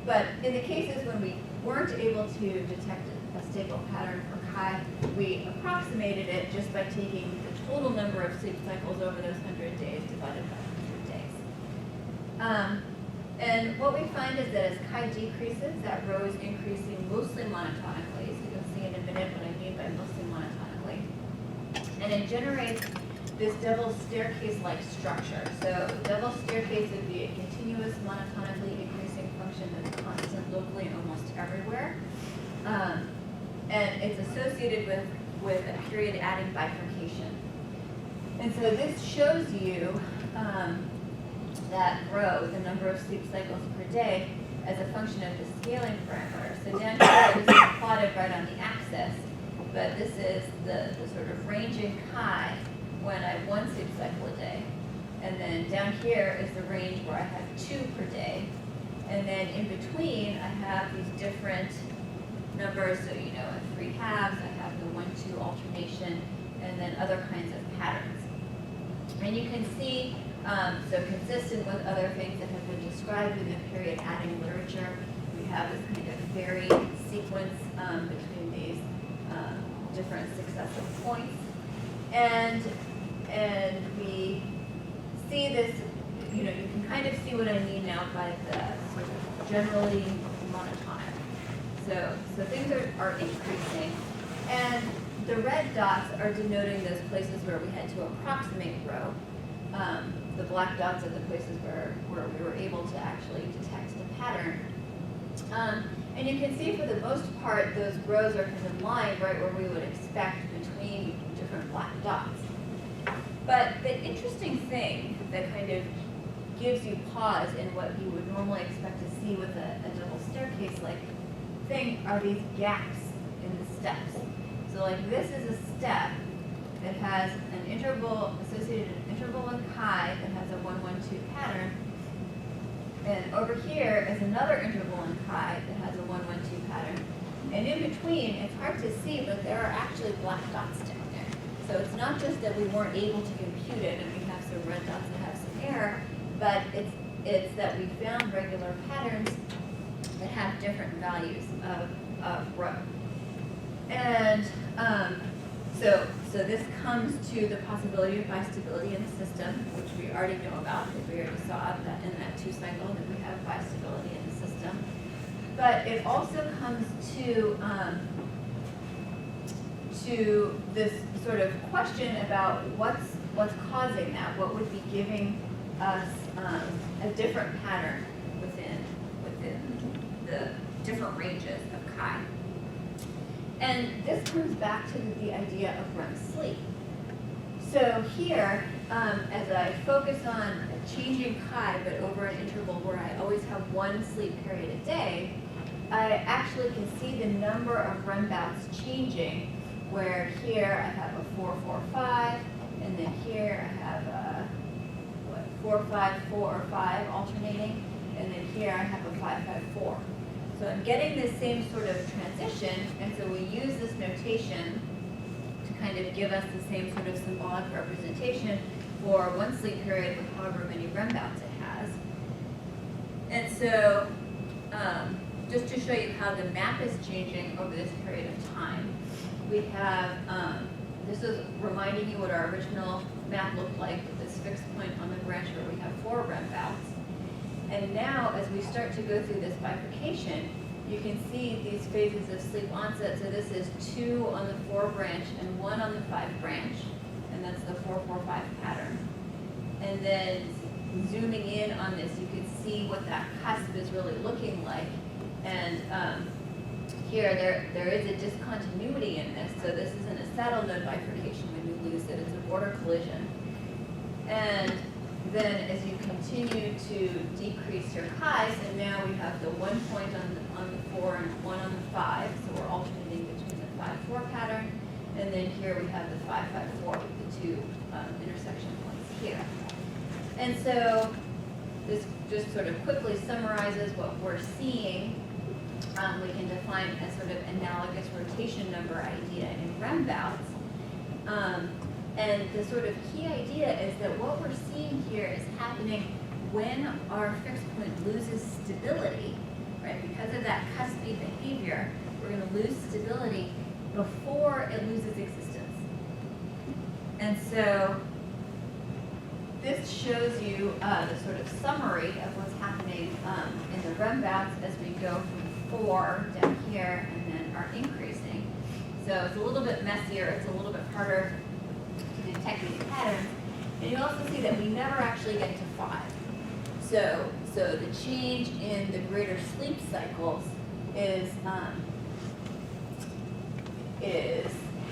Speaker 2: But in the cases when we weren't able to detect a stable pattern for chi, we approximated it just by taking the total number of sleep cycles over those 100 days divided by 100 days. And what we find is that as chi decreases, that row is increasing mostly monotonically. So you'll see in a minute what I mean by mostly monotonically. And it generates this devil's staircase-like structure. So devil's staircase would be a continuous monotonically increasing function that's constant locally almost everywhere. And it's associated with a period adding bifurcation. And so this shows you that row, the number of sleep cycles per day, as a function of the scaling parameter. So down here, this is plotted right on the axis, but this is the sort of range in chi when I have 1 sleep cycle a day. And then down here is the range where I have 2 per day. And then in between, I have these different numbers. So, at 3 halves, I have the 1, 2 alternation, and then other kinds of patterns. And you can see, so consistent with other things that have been described in the period adding literature, we have this kind of varied sequence between these different successive points. And we see this, you can kind of see what I mean now by the sort of generally monotonic. So things are increasing. And the red dots are denoting those places where we had to approximate row. The black dots are the places where we were able to actually detect the pattern. And you can see for the most part, those rows are kind of lying right where we would expect between different black dots. But the interesting thing that kind of gives you pause in what you would normally expect to see with a double staircase-like thing are these gaps in the steps. So like this is a step, it has an interval, associated interval in chi that has a 1-1-2 pattern. And over here is another interval in chi that has a 1-1-2 pattern. And in between, it's hard to see, but there are actually black dots down there. So it's not just that we weren't able to compute it and we have some red dots that have some error, but it's that we found regular patterns that have different values of rho. And so this comes to the possibility of bistability in the system, which we already know about, because we already saw that in that 2 cycle that we have bistability in the system. But it also comes to this sort of question about what's causing that, what would be giving us a different pattern within the different ranges of chi. And this comes back to the idea of REM sleep. So here, as I focus on changing chi, but over an interval where I always have 1 sleep period a day, I actually can see the number of REM bouts changing, where here I have a 4-4-5, and then here I have a 4-5-4-5 alternating, and then here I have a 5-5-4. So I'm getting this same sort of transition, and so we use this notation to kind of give us the same sort of symbolic representation for 1 sleep period with however many REM bouts it has. And so just to show you how the map is changing over this period of time, we have, this is reminding you what our original map looked like with this fixed point on the branch where we have 4 REM bouts. And now, as we start to go through this bifurcation, you can see these phases of sleep onset. So this is 2 on the 4 branch and 1 on the 5 branch, and that's the 4-4-5 pattern. And then zooming in on this, you can see what that cusp is really looking like. And here, there is a discontinuity in this. So this isn't a saddle node bifurcation when you lose it, it's a border collision. And then as you continue to decrease your chi, so now we have the 1 point on the 4 and 1 on the 5, so we're alternating between the 5-4 pattern, and then here we have the 5-5-4 with the 2 intersection points here. And so this just sort of quickly summarizes what we're seeing. We can define a sort of analogous rotation number idea in REM bouts. And the sort of key idea is that what we're seeing here is happening when our fixed point loses stability, right? Because of that cuspy behavior, we're going to lose stability before it loses existence. And so this shows you the sort of summary of what's happening in the REM bouts as we go from 4 down here and then are increasing. So it's a little bit messier, it's a little bit harder to detect these patterns. And you also see that we never actually get to 5. So the change in the greater sleep cycles is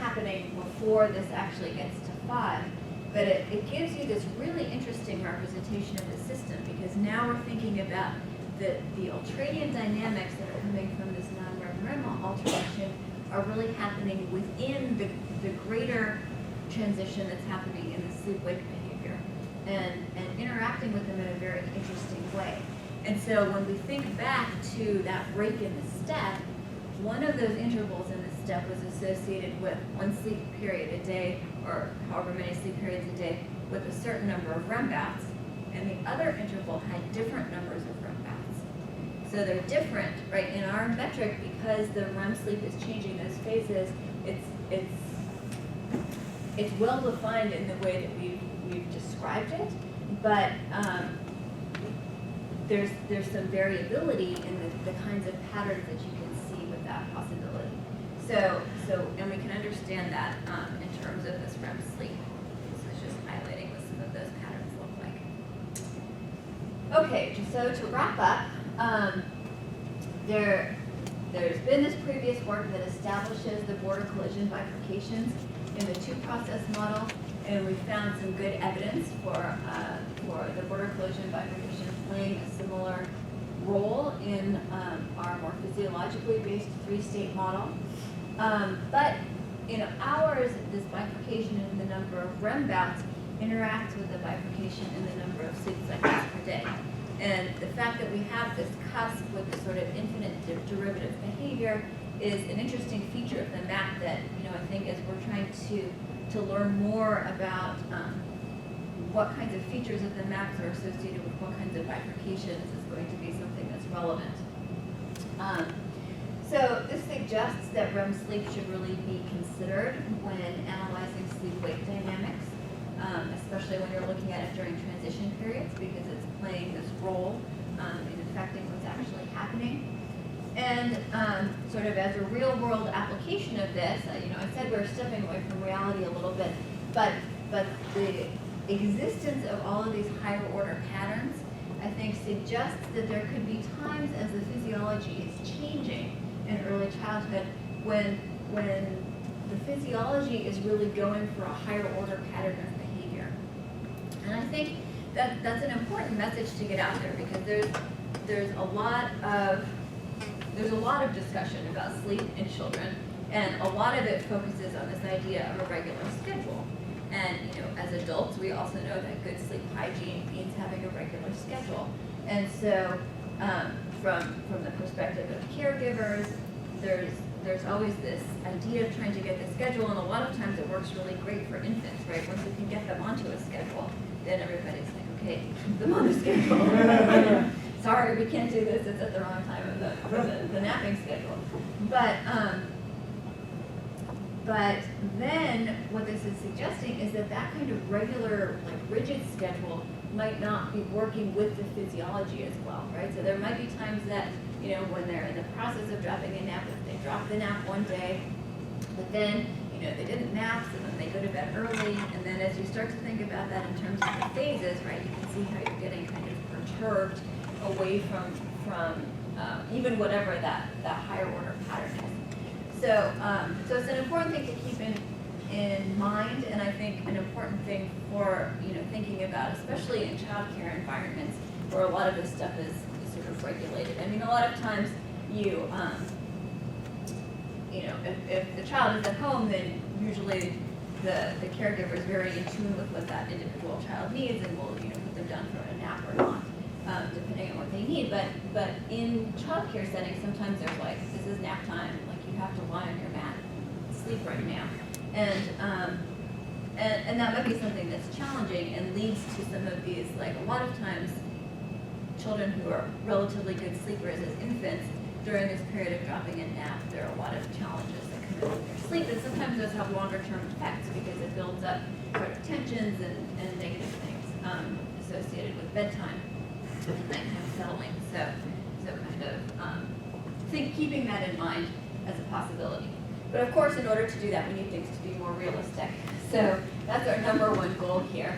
Speaker 2: happening before this actually gets to 5. But it gives you this really interesting representation of the system, because now we're thinking about the ultradian dynamics that are coming from this non-REM alternation are really happening within the greater transition that's happening in the sleep-wake behavior, and interacting with them in a very interesting way. And so when we think back to that break in the step, one of those intervals in the step was associated with 1 sleep period a day, or however many sleep periods a day, with a certain number of REM bouts, and the other interval had different numbers of REM bouts. So they're different, right? In our metric, because the REM sleep is changing those phases, it's well defined in the way that we've described it, but there's some variability in the kinds of patterns that you can see with that possibility. And we can understand that in terms of this REM sleep. This is just highlighting what some of those patterns look like. Okay, so to wrap up, there's been this previous work that establishes the border collision bifurcations in the 2-process model, and we found some good evidence for the border collision bifurcation playing a similar role in our more physiologically based 3-state model. But in hours, this bifurcation in the number of REM bouts interacts with the bifurcation in the number of sleep cycles per day. And the fact that we have this cusp with this sort of infinite derivative behavior is an interesting feature of the map that, I think as we're trying to learn more about what kinds of features of the maps are associated with what kinds of bifurcations is going to be something that's relevant. So this suggests that REM sleep should really be considered when analyzing sleep-wake dynamics, especially when you're looking at it during transition periods, because it's playing this role in affecting what's actually happening. And sort of as a real-world application of this, I said we're stepping away from reality a little bit, but the existence of all of these higher-order patterns, I think, suggests that there could be times as the physiology is changing in early childhood when the physiology is really going for a higher-order pattern of behavior. And I think that's an important message to get out there, because there's a lot of discussion about sleep in children, and a lot of it focuses on this idea of a regular schedule. And as adults, we also know that good sleep hygiene means having a regular schedule. And so, from the perspective of caregivers, there's always this idea of trying to get the schedule, and a lot of times it works really great for infants, right? Once we can get them onto a schedule, then everybody's like, okay, keep them on the schedule. Sorry, we can't do this, it's at the wrong time of the napping schedule. But then what this is suggesting is that kind of regular, rigid schedule might not be working with the physiology as well, right? So there might be times that, when they're in the process of dropping a nap, if they drop the nap one day, but then, they didn't nap, so then they go to bed early, and then as you start to think about that in terms of the phases, right, you can see how you're getting kind of perturbed away from even whatever that higher order pattern is. So it's an important thing to keep in mind, and I think an important thing for thinking about, especially in childcare environments where a lot of this stuff is sort of regulated. I mean, a lot of times if the child is at home, then usually the caregiver is very in tune with what that individual child needs, and will put them down for a nap or not, depending on what they need. But in childcare settings, sometimes there's this is nap time, you have to lie on your mat, sleep right now, and that might be something that's challenging and leads to some of these, a lot of times, children who are relatively good sleepers as infants, during this period of dropping a nap, there are a lot of challenges that come in with their sleep, and sometimes those have longer-term effects because it builds up sort of tensions and negative things associated with bedtime and nighttime settling. So kind of keeping that in mind as a possibility. But of course, in order to do that, we need things to be more realistic. So that's our number one goal here,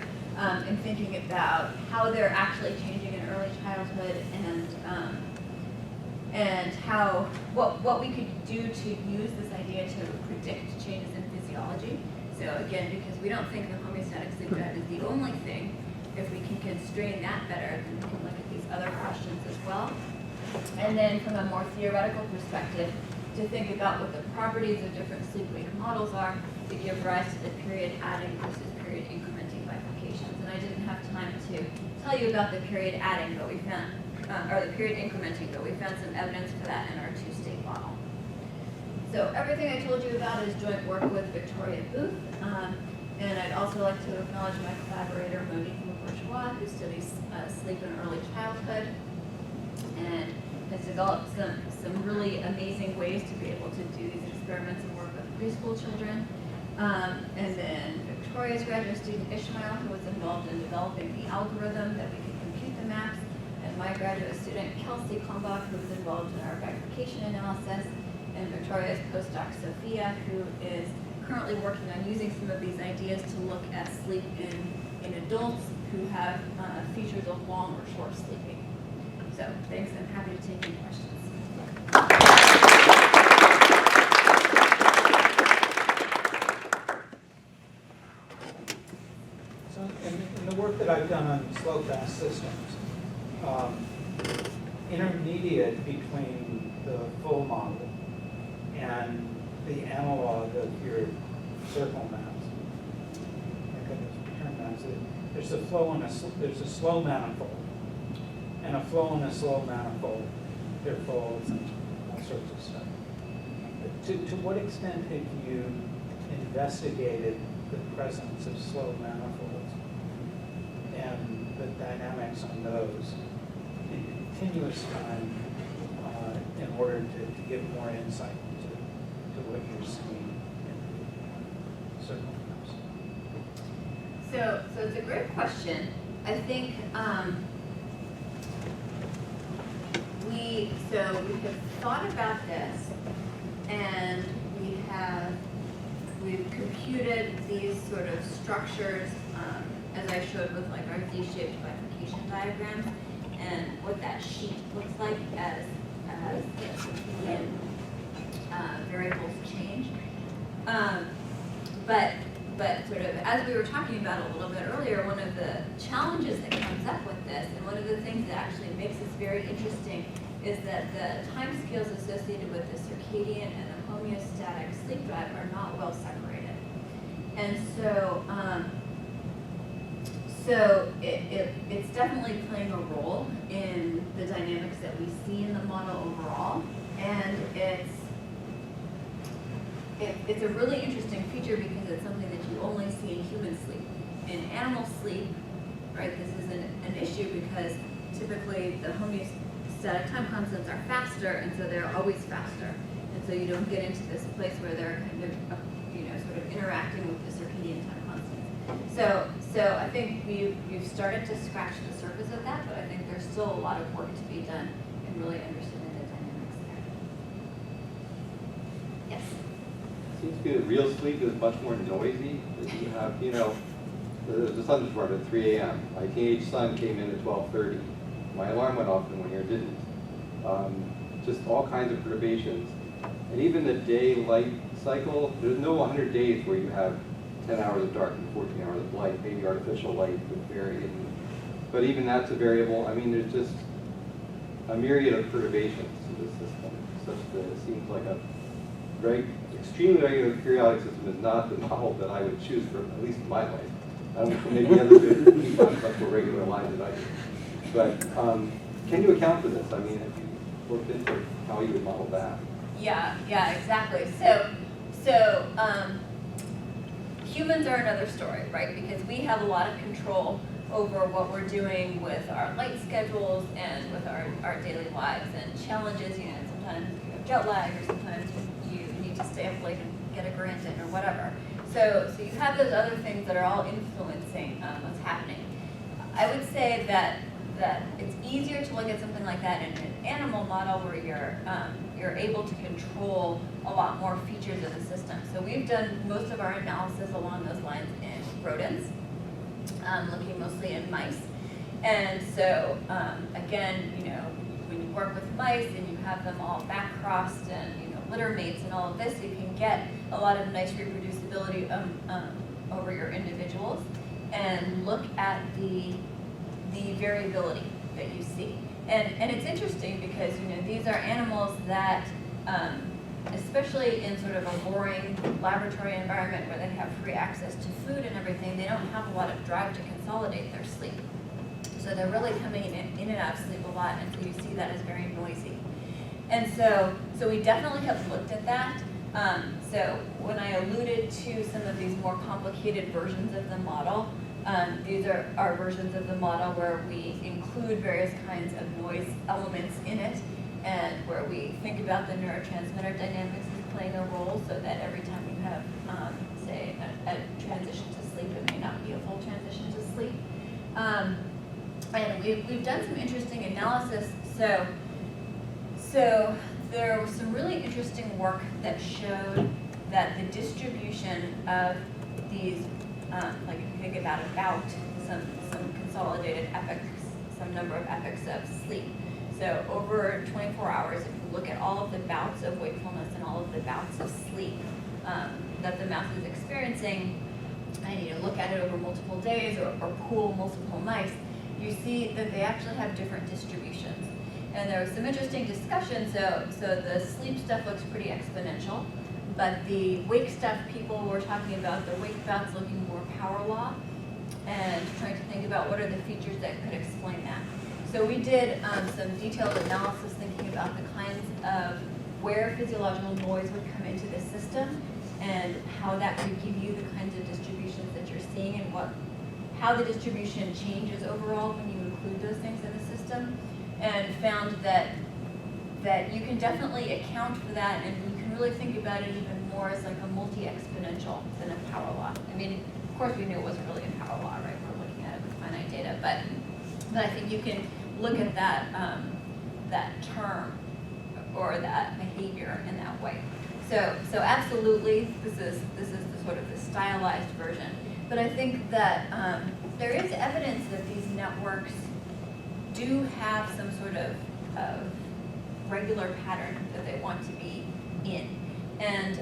Speaker 2: in thinking about how they're actually changing in early childhood, and how what we could do to use this idea to predict changes in physiology. So again, because we don't think the homeostatic sleep diet is the only thing, if we can constrain that better, then we can look at these other questions as well. And then from a more theoretical perspective, to think about what the properties of different sleep-wake models are to give rise to the period adding versus period incrementing bifurcations. And I didn't have time to tell you about the period adding, but we found, or the period incrementing, but we found some evidence for that in our two-state model. So everything I told you about is joint work with Victoria Booth. And I'd also like to acknowledge my collaborator, Monique Bourgeois, who studies sleep in early childhood and has developed some really amazing ways to be able to do these experiments and work with preschool children. And then Victoria's graduate student, Ishmael, who was involved in developing the algorithm that we could compute the maps. And my graduate student, Kelsey Klombach, who was involved in our bifurcation analysis. And Victoria's postdoc, Sophia, who is currently working on using some of these ideas to look at sleep in adults who have features of long or short sleeping. So thanks, I'm happy to take any questions.
Speaker 5: So in the work that I've done on slow-fast systems, intermediate between the full model and the analog of your circle maps. Think of this term maps. There's a flow and there's a slow manifold, and a flow and a slow manifold. They're folds and all sorts of stuff. But to what extent have you investigated the presence of slow manifolds and the dynamics on those in continuous time in order to give more insight to what you're seeing in the circle maps?
Speaker 2: So it's a great question. I think we have thought about this, and we've computed these sort of structures, as I showed with like our Z-shaped bifurcation diagrams, and what that sheet looks like as variables change. But sort of as we were talking about a little bit earlier, one of the challenges that comes up with this, and one of the things that actually makes this very interesting, is that the time scales associated with the circadian and the homeostatic sleep drive are not well separated. And so it's definitely playing a role in the dynamics that we see in the model overall, and it's a really interesting feature because it's something that you only see in human sleep. In animal sleep, right, this is an issue because typically the homeostatic time constants are faster, and so they're always faster. And so you don't get into this place where they're kind of, sort of interacting with the circadian time constants. So I think we've started to scratch the surface of that, but I think there's still a lot of work to be done in really understanding the dynamics there. Yes?
Speaker 6: Seems to be that real sleep is much more noisy. You have, the thunderstorm at 3 a.m. My teenage son came in at 12:30. My alarm went off and one here didn't. Just all kinds of perturbations. And even the day-light cycle, there's no 100 days where you have 10 hours of dark and 14 hours of light. Maybe artificial light would vary. But even that's a variable. I mean, there's just a myriad of perturbations to the system, such that it seems like a very extremely regular periodic system is not the model that I would choose for at least my life. I don't know, maybe others could keep on such a regular line that I do. But can you account for this? I mean, have you looked into how you would model that?
Speaker 2: Yeah, exactly. So humans are another story, right? Because we have a lot of control over what we're doing with our light schedules and with our daily lives and challenges. Sometimes you have jet lag, or sometimes you need to stay up late and get a grant in or whatever. So you have those other things that are all influencing what's happening. I would say that it's easier to look at something like that in an animal model where you're able to control a lot more features of the system. So we've done most of our analysis along those lines in rodents, looking mostly in mice. And so again, when you work with mice and you have them all back-crossed and litter mates and all of this, you can get a lot of nice reproducibility over your individuals and look at the variability that you see. And it's interesting because these are animals that, especially in sort of a boring laboratory environment where they have free access to food and everything, they don't have a lot of drive to consolidate their sleep. So they're really coming in and out of sleep a lot, and so you see that as very noisy. And so we definitely have looked at that. So when I alluded to some of these more complicated versions of the model, these are our versions of the model where we include various kinds of noise elements in it, and where we think about the neurotransmitter dynamics as playing a role, so that every time you have, say, a transition to sleep, it may not be a full transition to sleep. And we've done some interesting analysis. So there was some really interesting work that showed that the distribution of these, like if you think about some consolidated epochs, some number of epochs of sleep. So over 24 hours, if you look at all of the bouts of wakefulness and all of the bouts of sleep that the mouse is experiencing, and you look at it over multiple days or pool multiple mice, you see that they actually have different distributions. And there was some interesting discussion. So the sleep stuff looks pretty exponential, But the wake stuff, people were talking about the wake bouts looking more power law and trying to think about what are the features that could explain that. So we did some detailed analysis thinking about the kinds of where physiological noise would come into the system and how that could give you the kinds of distributions that you're seeing and how the distribution changes overall when you include those things in the system, and found that you can definitely account for that, and you can really think about it even more as like a multi-exponential than a power law. I mean, of course we knew it wasn't really a power law, right? We're looking at it with finite data, but I think you can look at that that term or that behavior in that way. So absolutely, this is the sort of the stylized version. But I think that there is evidence that these networks do have some sort of regular pattern that they want to be in. And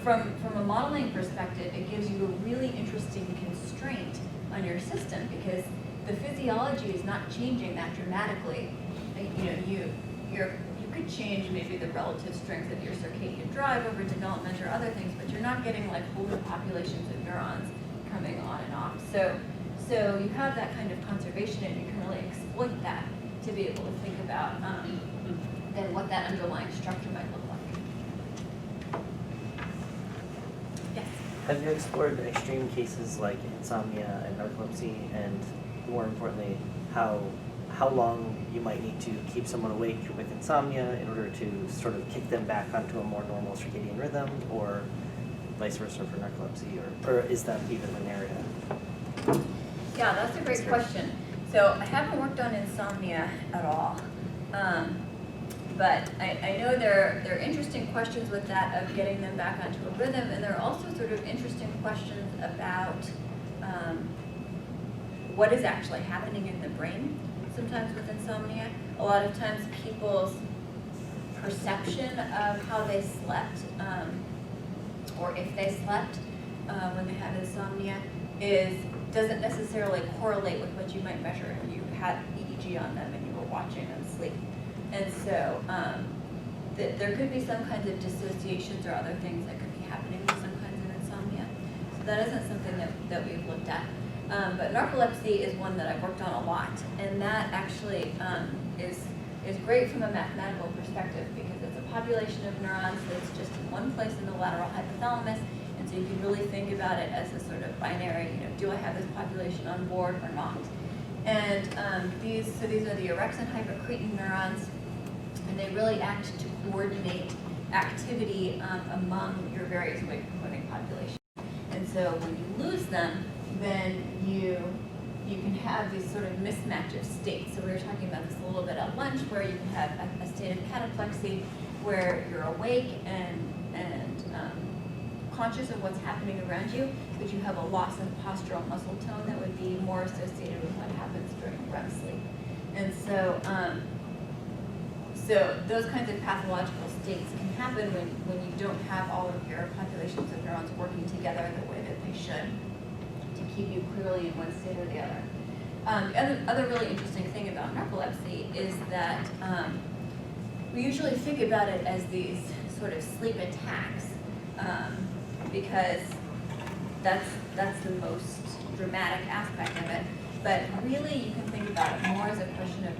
Speaker 2: from a modeling perspective, it gives you a really interesting constraint on your system because the physiology is not changing that dramatically. You could change maybe the relative strength of your circadian drive over development or other things, but you're not getting like whole populations of neurons coming on and off. So you have that kind of conservation, and you can really exploit that to be able to think about then what that underlying structure might look like. Yes?
Speaker 4: Have you explored extreme cases like insomnia and narcolepsy, and more importantly, how long you might need to keep someone awake with insomnia in order to sort of kick them back onto a more normal circadian rhythm, or vice versa for narcolepsy, or is that even an area?
Speaker 2: Yeah, that's a great question. So I haven't worked on insomnia at all, but I know there are interesting questions with that of getting them back onto a rhythm, and there are also sort of interesting questions about what is actually happening in the brain sometimes with insomnia. A lot of times people's perception of how they slept, or if they slept when they have insomnia, doesn't necessarily correlate with what you might measure if you had EEG on them and you were watching them sleep. And so there could be some kinds of dissociations or other things that could be happening with some kinds of insomnia. So that isn't something that we've looked at. But narcolepsy is one that I've worked on a lot, and that actually is great from a mathematical perspective because it's a population of neurons that's just in one place in the lateral hypothalamus, and so you can really think about it as a sort of binary, do I have this population on board or not? And these are the orexin hypocretin neurons, and they really act to coordinate activity among your various wake-promoting populations. And so when you lose them, then you can have these sort of mismatch of states. So we were talking about this a little bit at lunch, where you can have a state of cataplexy where you're awake and conscious of what's happening around you, but you have a loss of postural muscle tone that would be more associated with what happens during REM sleep. And so those kinds of pathological states can happen when you don't have all of your populations of neurons working together the way that they should to keep you clearly in one state or the other. The other really interesting thing about narcolepsy is that we usually think about it as these sort of sleep attacks because that's the most dramatic aspect of it. But really you can think about it more as a question of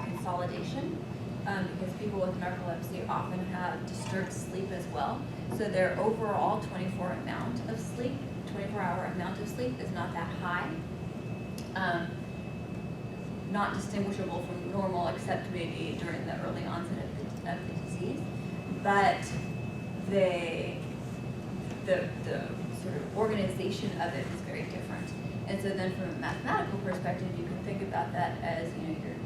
Speaker 2: consolidation because people with narcolepsy often have disturbed sleep as well. So their overall 24-hour amount of sleep is not that high. Not distinguishable from normal except maybe during the early onset of the disease. But the sort of organization of it is very different. And so then from a mathematical perspective, you can think about that as,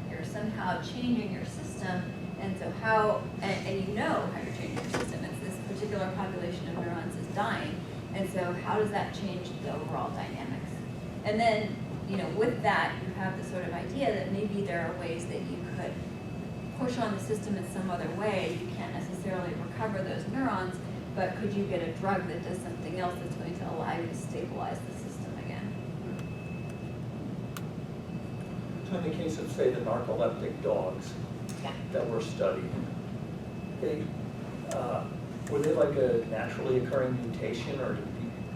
Speaker 2: you're somehow changing your system, and so how you're changing your system. It's this particular population of neurons is dying, and so how does that change the overall dynamics? And then, with that, you have the sort of idea that maybe there are ways that you could push on the system in some other way. You can't necessarily recover those neurons, but could you get a drug that does something else that's going to allow you to stabilize the system again?
Speaker 1: So in the case of, say, the narcoleptic dogs that were studied, Were they like a naturally occurring mutation, or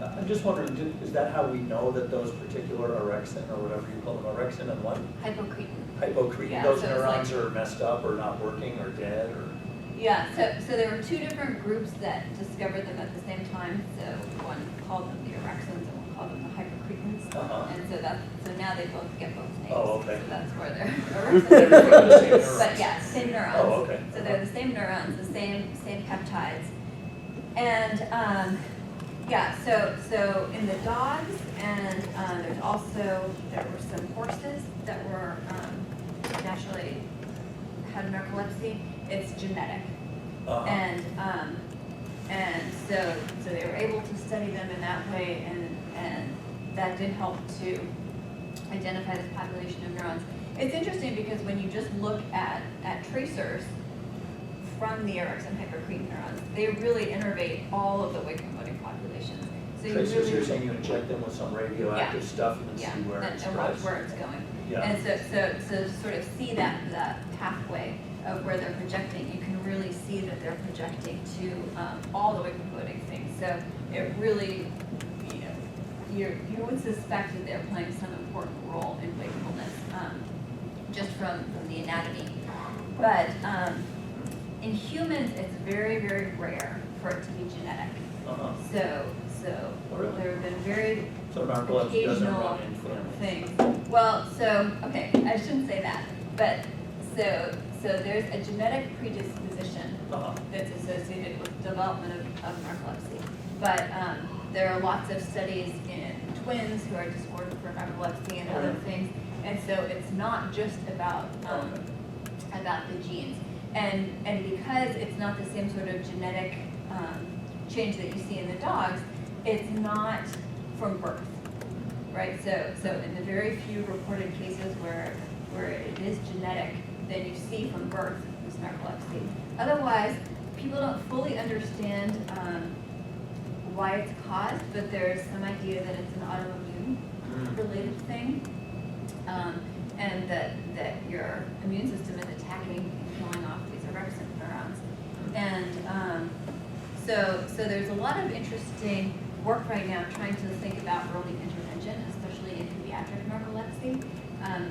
Speaker 1: I'm just wondering, is that how we know that those particular orexin, or whatever you call them, orexin and what?
Speaker 2: Hypocretin.
Speaker 1: Hypocretin,
Speaker 2: Yeah,
Speaker 1: those
Speaker 2: so it's
Speaker 1: neurons
Speaker 2: like-
Speaker 1: are messed up or not working or dead, or?
Speaker 2: Yeah, so there were two different groups that discovered them at the same time. So one called them the orexins and one called them the hypocretins.
Speaker 1: Uh-huh.
Speaker 2: And so now they both get both names.
Speaker 1: Oh, okay.
Speaker 2: So that's where they're
Speaker 1: They're from the same
Speaker 2: orexins.
Speaker 1: neurons.
Speaker 2: But yeah, same neurons.
Speaker 1: Oh, okay.
Speaker 2: So they're the same neurons, the same peptides. And yeah, so in the dogs, and there were some horses that were naturally had narcolepsy. It's genetic.
Speaker 1: Uh-huh.
Speaker 2: And so they were able to study them in that way, and that did help to identify this population of neurons. It's interesting because when you just look at tracers from the orexin hypocretin neurons, they really innervate all of the wake-promoting populations. So you
Speaker 1: Tracers,
Speaker 2: really,
Speaker 1: you're saying you inject them with some radioactive
Speaker 2: Yeah.
Speaker 1: stuff and then
Speaker 2: yeah,
Speaker 1: see where it
Speaker 2: and watch
Speaker 1: spreads?
Speaker 2: where it's going.
Speaker 1: Yeah.
Speaker 2: And so to sort of see that pathway of where they're projecting, you can really see that they're projecting to all the wake-promoting things. So it really, you would suspect that they're playing some important role in wakefulness, just from the anatomy. But in humans, it's very, very rare for it to be genetic.
Speaker 1: Uh-huh.
Speaker 2: So
Speaker 1: Really?
Speaker 2: there have been very
Speaker 1: So narcolepsy doesn't
Speaker 2: occasional
Speaker 1: run in families?
Speaker 2: things. Well, so, okay, I shouldn't say that, but so there's a genetic predisposition
Speaker 1: Uh-huh.
Speaker 2: that's associated with development of narcolepsy. But there are lots of studies in twins who are disordered for narcolepsy and other things. And so it's not just about the genes. And because it's not the same sort of genetic change that you see in the dogs, it's not from birth, right? So in the very few reported cases where it is genetic, then you see from birth this narcolepsy. Otherwise, people don't fully understand why it's caused, but there's some idea that it's an autoimmune related thing, and that your immune system is attacking and killing off these orexin neurons. And so there's a lot of interesting work right now trying to think about early intervention, especially in pediatric narcolepsy,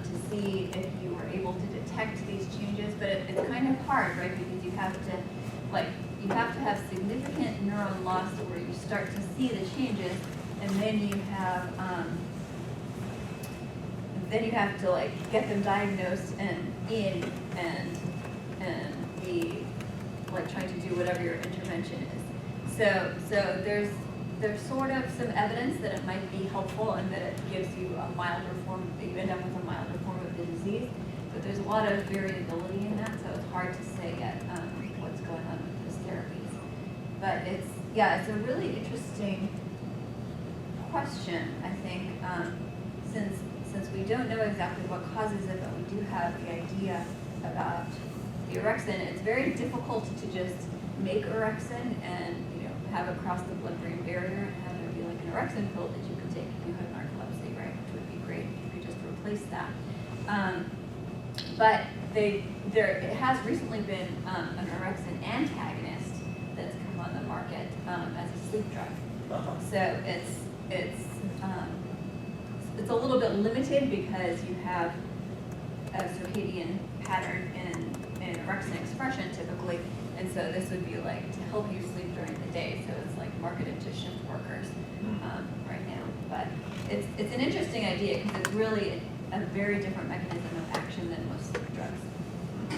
Speaker 2: to see if you were able to detect these changes. But it's kind of hard, right? Because you have to have significant neuron loss where you start to see the changes, and then you have to like get them diagnosed and be like trying to do whatever your intervention is. So there's sort of some evidence that it might be helpful and that it gives you a milder form, you end up with a milder form of the disease. But there's a lot of variability in that, so it's hard to say yet what's going on with those therapies. But it's a really interesting question, I think, since we don't know exactly what causes it, but we do have the idea about the orexin. It's very difficult to just make orexin and have it cross the blood-brain barrier and have it be like an orexin pill that you could take if you have narcolepsy, right? Which would be great if you could just replace that. But it has recently been an orexin antagonist that's come on the market as a sleep drug.
Speaker 1: Uh-huh.
Speaker 2: So it's a little bit limited because you have a circadian pattern in orexin expression typically, and so this would be like to help you sleep during the day. So it's like marketed to shift workers right now. But it's an interesting idea because it's really a very different mechanism of action than most sleep drugs. So,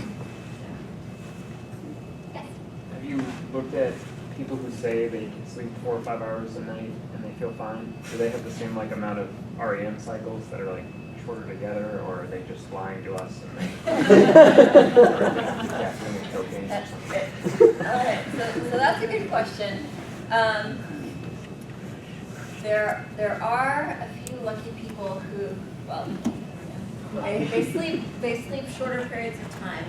Speaker 2: yes.
Speaker 7: Have you looked at people who say they can sleep 4 or 5 hours a night and they feel fine? Do they have the same like amount of REM cycles that are like shorter together, or are they just lying to us and they caffeine and cocaine or
Speaker 2: That's
Speaker 7: something?
Speaker 2: it. All right, so that's a good question. There are a few lucky people who, well, they sleep shorter periods of time.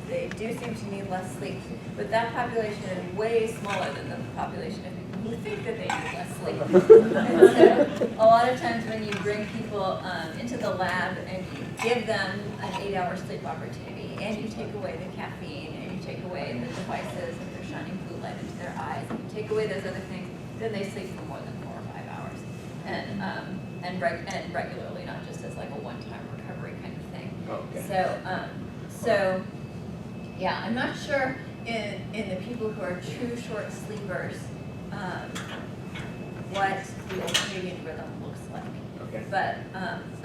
Speaker 2: They do seem to need less sleep, but that population is way smaller than the population of people who think that they need less sleep. And so a lot of times when you bring people into the lab and you give them an 8-hour sleep opportunity and you take away the caffeine and you take away the devices and they're shining blue light into their eyes. If you take away those other things, then they sleep for more than 4 or 5 hours. And regularly, not just as like a one-time recovery kind of thing.
Speaker 7: Okay.
Speaker 2: So yeah, I'm not sure in the people who are true short sleepers, what the ultradian rhythm looks like.
Speaker 7: Okay.
Speaker 2: But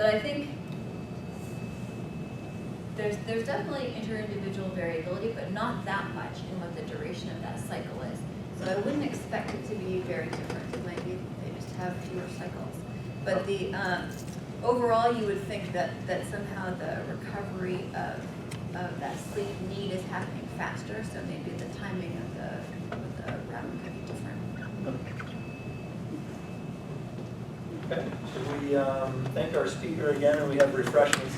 Speaker 2: I think there's definitely inter-individual variability, but not that much in what the duration of that cycle is. So I wouldn't expect it to be very different. It might be they just have fewer cycles. But the overall, you would think that somehow the recovery of that sleep need is happening faster. So maybe the timing of the REM could be different.
Speaker 1: Okay, so we thank our speaker again, and we have refreshments.